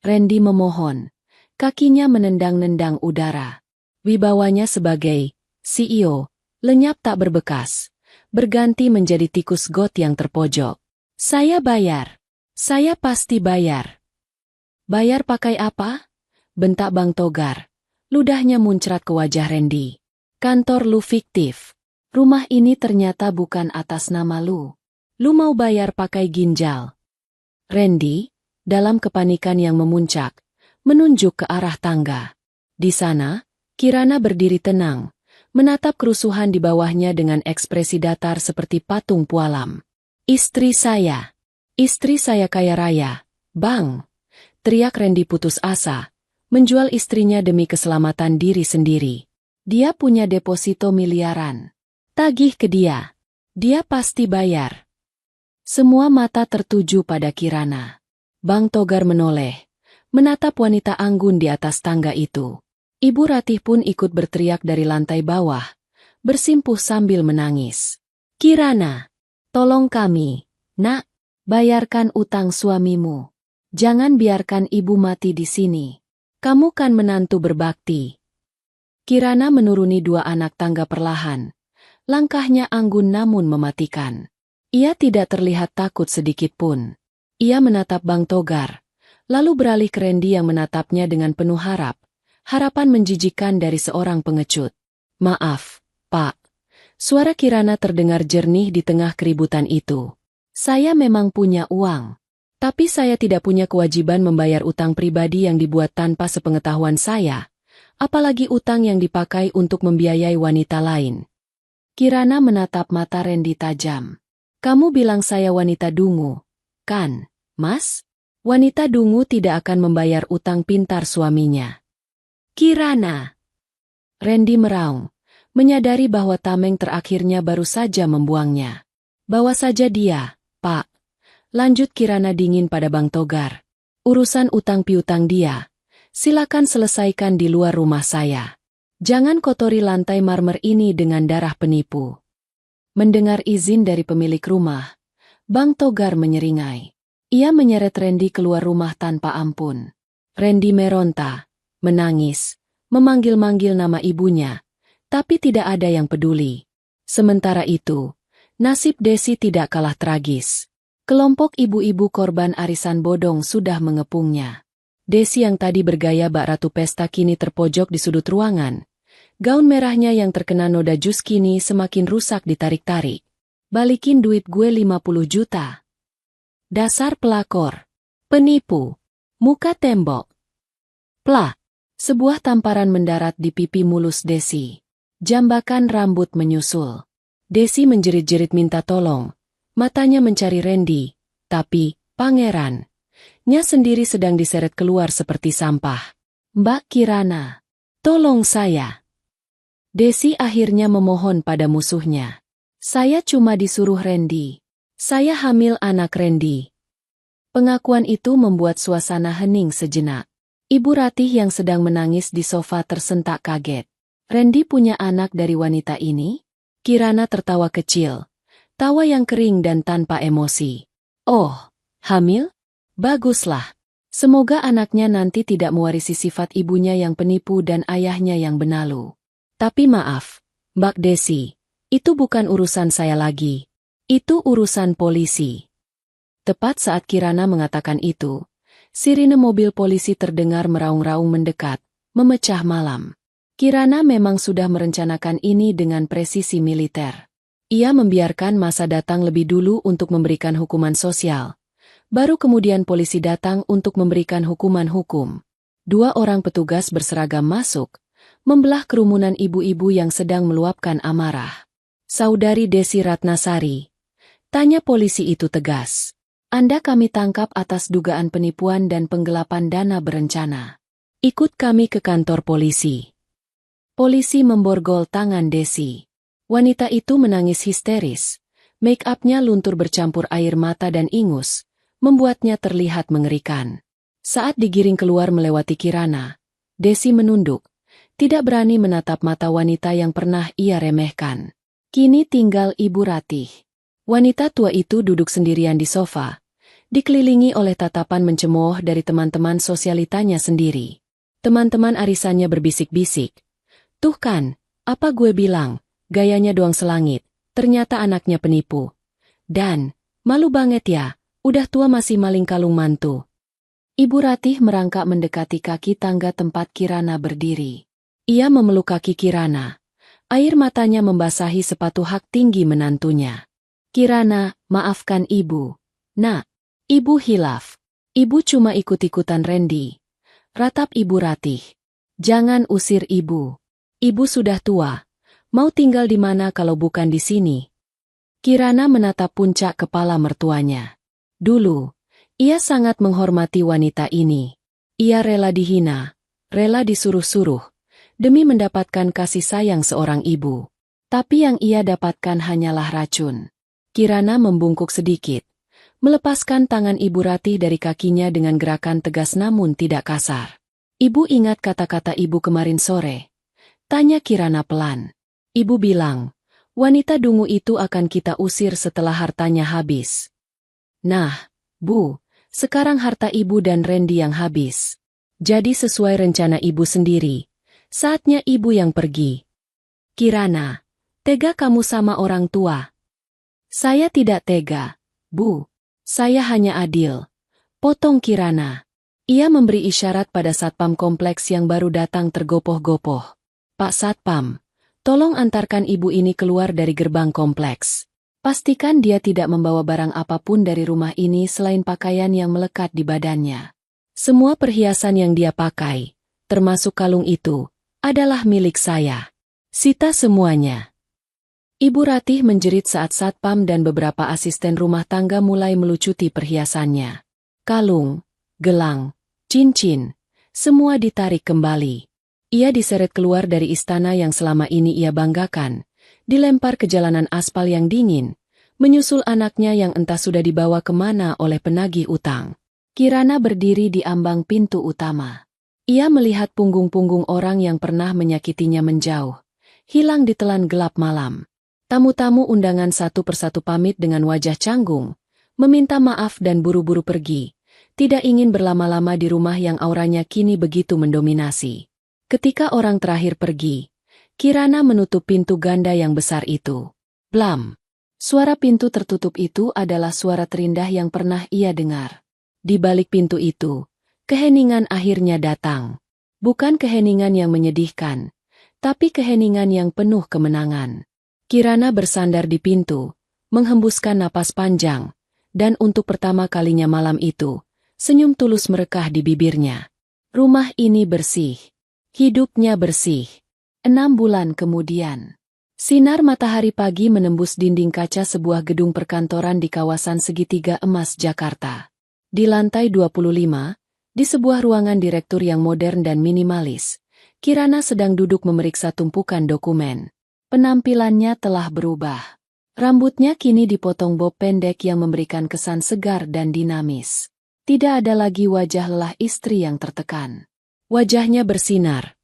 Randy memohon. Kakinya menendang-nendang udara. Wibawanya sebagai CEO lenyap tak berbekas, berganti menjadi tikus got yang terpojok. "Saya bayar. Saya pasti bayar." "Bayar pakai apa?" bentak Bang Togar. Ludahnya muncrat ke wajah Randy. "Kantor lu fiktif. Rumah ini ternyata bukan atas nama lu. Lu mau bayar pakai ginjal." Randy, dalam kepanikan yang memuncak, menunjuk ke arah tangga. Di sana, Kirana berdiri tenang, menatap kerusuhan di bawahnya dengan ekspresi datar seperti patung pualam. Istri saya kaya raya, Bang!" teriak Randy putus asa, menjual istrinya demi keselamatan diri sendiri. Dia punya deposito miliaran. Tagih ke dia. Dia pasti bayar. Semua mata tertuju pada Kirana. Bang Togar menoleh, menatap wanita anggun di atas tangga itu. Ibu Ratih pun ikut berteriak dari lantai bawah, bersimpuh sambil menangis. "Kirana, tolong kami, Nak. Bayarkan utang suamimu. Jangan biarkan ibu mati di sini. Kamu kan menantu berbakti." Kirana menuruni 2 anak tangga perlahan. Langkahnya anggun namun mematikan. Ia tidak terlihat takut sedikit pun. Ia menatap Bang Togar, lalu beralih ke Randy yang menatapnya dengan penuh harapan menjijikan dari seorang pengecut. "Maaf, Pak." Suara Kirana terdengar jernih di tengah keributan itu. "Saya memang punya uang. Tapi saya tidak punya kewajiban membayar utang pribadi yang dibuat tanpa sepengetahuan saya, apalagi utang yang dipakai untuk membiayai wanita lain." Kirana menatap mata Randy tajam. "Kamu bilang saya wanita dungu, kan, Mas? Wanita dungu tidak akan membayar utang pintar suaminya." "Kirana!" Randy meraung, menyadari bahwa tameng terakhirnya baru saja membuangnya. "Bawa saja dia, Pak," lanjut Kirana dingin pada Bang Togar. "Urusan utang piutang dia, silakan selesaikan di luar rumah saya. Jangan kotori lantai marmer ini dengan darah penipu." Mendengar izin dari pemilik rumah, Bang Togar menyeringai. Ia menyeret Randy keluar rumah tanpa ampun. Randy meronta, menangis, memanggil-manggil nama ibunya, tapi tidak ada yang peduli. Sementara itu, nasib Desi tidak kalah tragis. Kelompok ibu-ibu korban arisan bodong sudah mengepungnya. Desi yang tadi bergaya bak ratu pesta kini terpojok di sudut ruangan. Gaun merahnya yang terkena noda jus kini semakin rusak ditarik-tarik. "Balikin duit gue 50 juta. Dasar pelakor. Penipu. Muka tembok." Plak. Sebuah tamparan mendarat di pipi mulus Desi. Jambakan rambut menyusul. Desi menjerit-jerit minta tolong. Matanya mencari Randy, tapi, pangerannya sendiri sedang diseret keluar seperti sampah. "Mbak Kirana, tolong saya." Desi akhirnya memohon pada musuhnya. "Saya cuma disuruh Randy. Saya hamil anak Randy." Pengakuan itu membuat suasana hening sejenak. Ibu Ratih yang sedang menangis di sofa tersentak kaget. "Randy punya anak dari wanita ini?" Kirana tertawa kecil. Tawa yang kering dan tanpa emosi. "Oh, hamil? Baguslah. Semoga anaknya nanti tidak mewarisi sifat ibunya yang penipu dan ayahnya yang benalu. Tapi maaf, Mbak Desi, itu bukan urusan saya lagi. Itu urusan polisi." Tepat saat Kirana mengatakan itu, sirine mobil polisi terdengar meraung-raung mendekat, memecah malam. Kirana memang sudah merencanakan ini dengan presisi militer. Ia membiarkan masa datang lebih dulu untuk memberikan hukuman sosial. Baru kemudian polisi datang untuk memberikan hukuman hukum. 2 orang petugas berseragam masuk, membelah kerumunan ibu-ibu yang sedang meluapkan amarah. "Saudari Desi Ratnasari," tanya polisi itu tegas. "Anda kami tangkap atas dugaan penipuan dan penggelapan dana berencana. Ikut kami ke kantor polisi." Polisi memborgol tangan Desi. Wanita itu menangis histeris, Make-upnya luntur bercampur air mata dan ingus, membuatnya terlihat mengerikan. Saat digiring keluar melewati Kirana, Desi menunduk, tidak berani menatap mata wanita yang pernah ia remehkan. Kini tinggal Ibu Ratih. Wanita tua itu duduk sendirian di sofa, dikelilingi oleh tatapan mencemooh dari teman-teman sosialitanya sendiri. Teman-teman arisannya berbisik-bisik. Tuh kan, apa gue bilang, gayanya doang selangit, ternyata anaknya penipu. Dan, malu banget ya, udah tua masih maling kalung mantu. Ibu Ratih merangkak mendekati kaki tangga tempat Kirana berdiri. Ia memeluk kaki Kirana. Air matanya membasahi sepatu hak tinggi menantunya. Kirana, maafkan ibu. Nak, ibu hilaf. Ibu cuma ikut-ikutan Randy. Ratap Ibu Ratih. Jangan usir ibu. Ibu sudah tua. Mau tinggal di mana kalau bukan di sini? Kirana menatap puncak kepala mertuanya. Dulu, ia sangat menghormati wanita ini. Ia rela dihina, rela disuruh-suruh, demi mendapatkan kasih sayang seorang ibu. Tapi yang ia dapatkan hanyalah racun. Kirana membungkuk sedikit, melepaskan tangan Ibu Ratih dari kakinya dengan gerakan tegas namun tidak kasar. Ibu ingat kata-kata ibu kemarin sore? Tanya Kirana pelan. Ibu bilang, wanita dungu itu akan kita usir setelah hartanya habis. Nah, Bu, sekarang harta ibu dan Randy yang habis. Jadi sesuai rencana ibu sendiri, saatnya ibu yang pergi. Kirana, tega kamu sama orang tua? Saya tidak tega, Bu. Saya hanya adil. Potong Kirana. Ia memberi isyarat pada satpam kompleks yang baru datang tergopoh-gopoh. Pak Satpam, tolong antarkan ibu ini keluar dari gerbang kompleks. Pastikan dia tidak membawa barang apapun dari rumah ini selain pakaian yang melekat di badannya. Semua perhiasan yang dia pakai, termasuk kalung itu, adalah milik saya. Sita semuanya. Ibu Ratih menjerit saat satpam dan beberapa asisten rumah tangga mulai melucuti perhiasannya. Kalung, gelang, cincin, semua ditarik kembali. Ia diseret keluar dari istana yang selama ini ia banggakan, dilempar ke jalanan aspal yang dingin, menyusul anaknya yang entah sudah dibawa kemana oleh penagih utang. Kirana berdiri di ambang pintu utama. Ia melihat punggung-punggung orang yang pernah menyakitinya menjauh, hilang ditelan gelap malam. Tamu-tamu undangan satu persatu pamit dengan wajah canggung, meminta maaf dan buru-buru pergi, tidak ingin berlama-lama di rumah yang auranya kini begitu mendominasi. Ketika orang terakhir pergi, Kirana menutup pintu ganda yang besar itu. Blam! Suara pintu tertutup itu adalah suara terindah yang pernah ia dengar. Di balik pintu itu, keheningan akhirnya datang. Bukan keheningan yang menyedihkan, tapi keheningan yang penuh kemenangan. Kirana bersandar di pintu, menghembuskan napas panjang, dan untuk pertama kalinya malam itu, senyum tulus merekah di bibirnya. Rumah ini bersih. Hidupnya bersih. 6 bulan kemudian. Sinar matahari pagi menembus dinding kaca sebuah gedung perkantoran di kawasan Segitiga Emas Jakarta. Di lantai 25, di sebuah ruangan direktur yang modern dan minimalis, Kirana sedang duduk memeriksa tumpukan dokumen. Penampilannya telah berubah. Rambutnya kini dipotong bob pendek yang memberikan kesan segar dan dinamis. Tidak ada lagi wajah lelah istri yang tertekan. Wajahnya bersinar,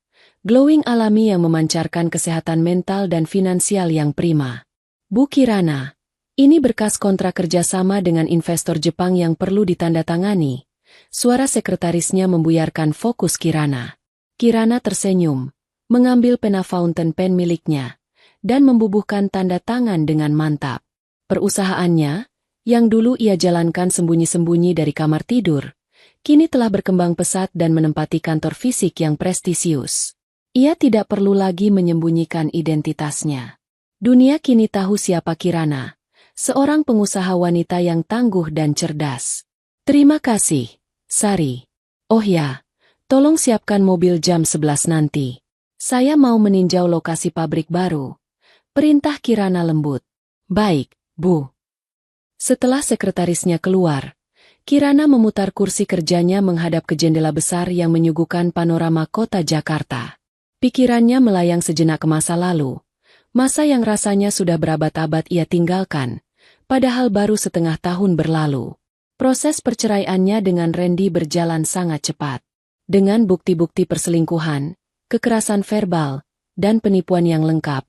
glowing alami yang memancarkan kesehatan mental dan finansial yang prima. Bu Kirana, ini berkas kontrak kerjasama dengan investor Jepang yang perlu ditandatangani. Suara sekretarisnya membuyarkan fokus Kirana. Kirana tersenyum, mengambil pena fountain pen miliknya, dan membubuhkan tanda tangan dengan mantap. Perusahaannya, yang dulu ia jalankan sembunyi-sembunyi dari kamar tidur, kini telah berkembang pesat dan menempati kantor fisik yang prestisius. Ia tidak perlu lagi menyembunyikan identitasnya. Dunia kini tahu siapa Kirana, seorang pengusaha wanita yang tangguh dan cerdas. Terima kasih, Sari. Oh ya, tolong siapkan mobil jam 11 nanti. Saya mau meninjau lokasi pabrik baru. Perintah Kirana lembut. Baik, Bu. Setelah sekretarisnya keluar, Kirana memutar kursi kerjanya menghadap ke jendela besar yang menyuguhkan panorama kota Jakarta. Pikirannya melayang sejenak ke masa lalu, masa yang rasanya sudah berabad-abad ia tinggalkan, padahal baru setengah tahun berlalu. Proses perceraiannya dengan Randy berjalan sangat cepat. Dengan bukti-bukti perselingkuhan, kekerasan verbal, dan penipuan yang lengkap,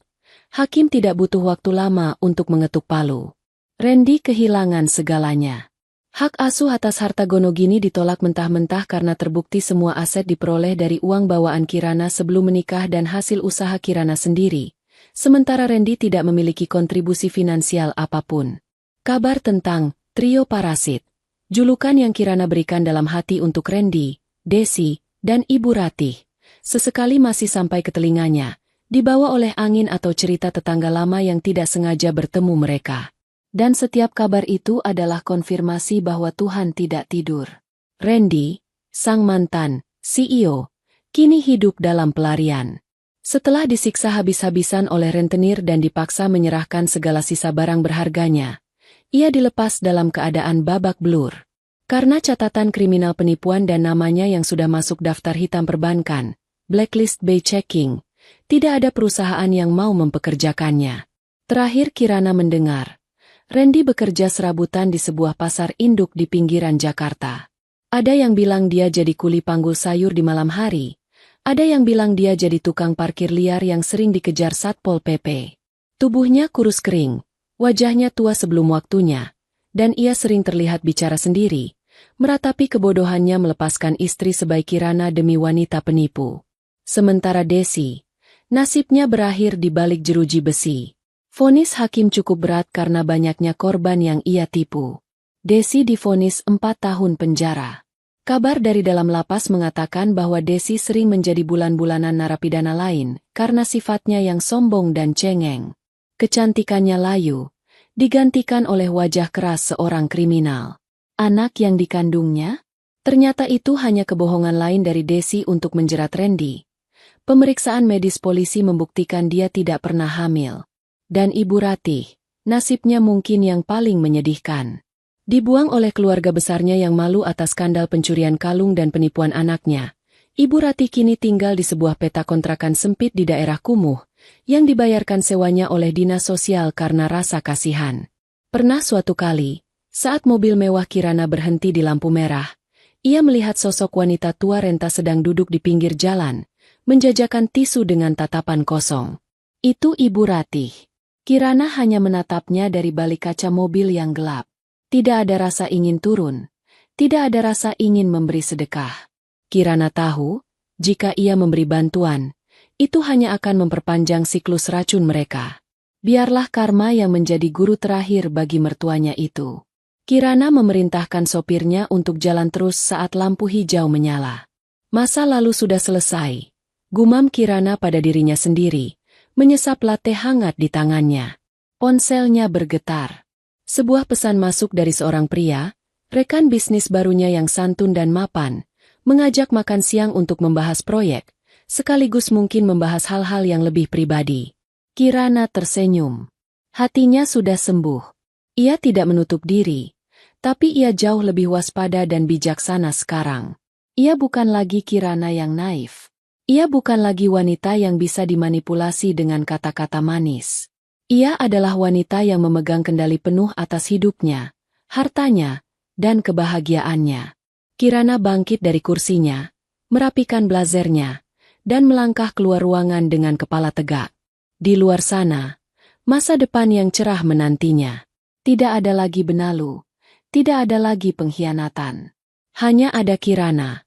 hakim tidak butuh waktu lama untuk mengetuk palu. Randy kehilangan segalanya. Hak asuh atas harta Gonogini ditolak mentah-mentah karena terbukti semua aset diperoleh dari uang bawaan Kirana sebelum menikah dan hasil usaha Kirana sendiri, sementara Randy tidak memiliki kontribusi finansial apapun. Kabar tentang trio parasit, julukan yang Kirana berikan dalam hati untuk Randy, Desi, dan Ibu Ratih, sesekali masih sampai ke telinganya, dibawa oleh angin atau cerita tetangga lama yang tidak sengaja bertemu mereka. Dan setiap kabar itu adalah konfirmasi bahwa Tuhan tidak tidur. Randy, sang mantan CEO, kini hidup dalam pelarian. Setelah disiksa habis-habisan oleh rentenir dan dipaksa menyerahkan segala sisa barang berharganya, ia dilepas dalam keadaan babak belur. Karena catatan kriminal penipuan dan namanya yang sudah masuk daftar hitam perbankan, blacklist by checking, tidak ada perusahaan yang mau mempekerjakannya. Terakhir Kirana mendengar, Randy bekerja serabutan di sebuah pasar induk di pinggiran Jakarta. Ada yang bilang dia jadi kuli panggul sayur di malam hari. Ada yang bilang dia jadi tukang parkir liar yang sering dikejar Satpol PP. Tubuhnya kurus kering, wajahnya tua sebelum waktunya, dan ia sering terlihat bicara sendiri, meratapi kebodohannya melepaskan istri sebaik Kirana demi wanita penipu. Sementara Desi, nasibnya berakhir di balik jeruji besi. Vonis hakim cukup berat karena banyaknya korban yang ia tipu. Desi divonis 4 tahun penjara. Kabar dari dalam lapas mengatakan bahwa Desi sering menjadi bulan-bulanan narapidana lain karena sifatnya yang sombong dan cengeng. Kecantikannya layu, digantikan oleh wajah keras seorang kriminal. Anak yang dikandungnya? Ternyata itu hanya kebohongan lain dari Desi untuk menjerat Randy. Pemeriksaan medis polisi membuktikan dia tidak pernah hamil. Dan Ibu Ratih, nasibnya mungkin yang paling menyedihkan. Dibuang oleh keluarga besarnya yang malu atas skandal pencurian kalung dan penipuan anaknya, Ibu Ratih kini tinggal di sebuah peta kontrakan sempit di daerah kumuh, yang dibayarkan sewanya oleh dinas sosial karena rasa kasihan. Pernah suatu kali, saat mobil mewah Kirana berhenti di lampu merah, ia melihat sosok wanita tua renta sedang duduk di pinggir jalan, menjajakan tisu dengan tatapan kosong. Itu Ibu Ratih. Kirana hanya menatapnya dari balik kaca mobil yang gelap. Tidak ada rasa ingin turun. Tidak ada rasa ingin memberi sedekah. Kirana tahu, jika ia memberi bantuan, itu hanya akan memperpanjang siklus racun mereka. Biarlah karma yang menjadi guru terakhir bagi mertuanya itu. Kirana memerintahkan sopirnya untuk jalan terus saat lampu hijau menyala. Masa lalu sudah selesai. Gumam Kirana pada dirinya sendiri, menyesap latte hangat di tangannya. Ponselnya bergetar. Sebuah pesan masuk dari seorang pria, rekan bisnis barunya yang santun dan mapan, mengajak makan siang untuk membahas proyek, sekaligus mungkin membahas hal-hal yang lebih pribadi. Kirana tersenyum. Hatinya sudah sembuh. Ia tidak menutup diri, tapi ia jauh lebih waspada dan bijaksana sekarang. Ia bukan lagi Kirana yang naif. Ia bukan lagi wanita yang bisa dimanipulasi dengan kata-kata manis. Ia adalah wanita yang memegang kendali penuh atas hidupnya, hartanya, dan kebahagiaannya. Kirana bangkit dari kursinya, merapikan blazernya, dan melangkah keluar ruangan dengan kepala tegak. Di luar sana, masa depan yang cerah menantinya. Tidak ada lagi benalu, tidak ada lagi pengkhianatan. Hanya ada Kirana.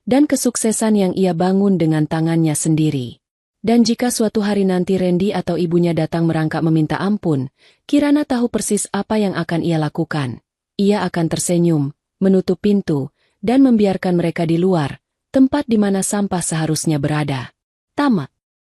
Dan kesuksesan yang ia bangun dengan tangannya sendiri. Dan jika suatu hari nanti Randy atau ibunya datang merangkak meminta ampun, Kirana tahu persis apa yang akan ia lakukan. Ia akan tersenyum, menutup pintu, dan membiarkan mereka di luar, tempat di mana sampah seharusnya berada. Tamat.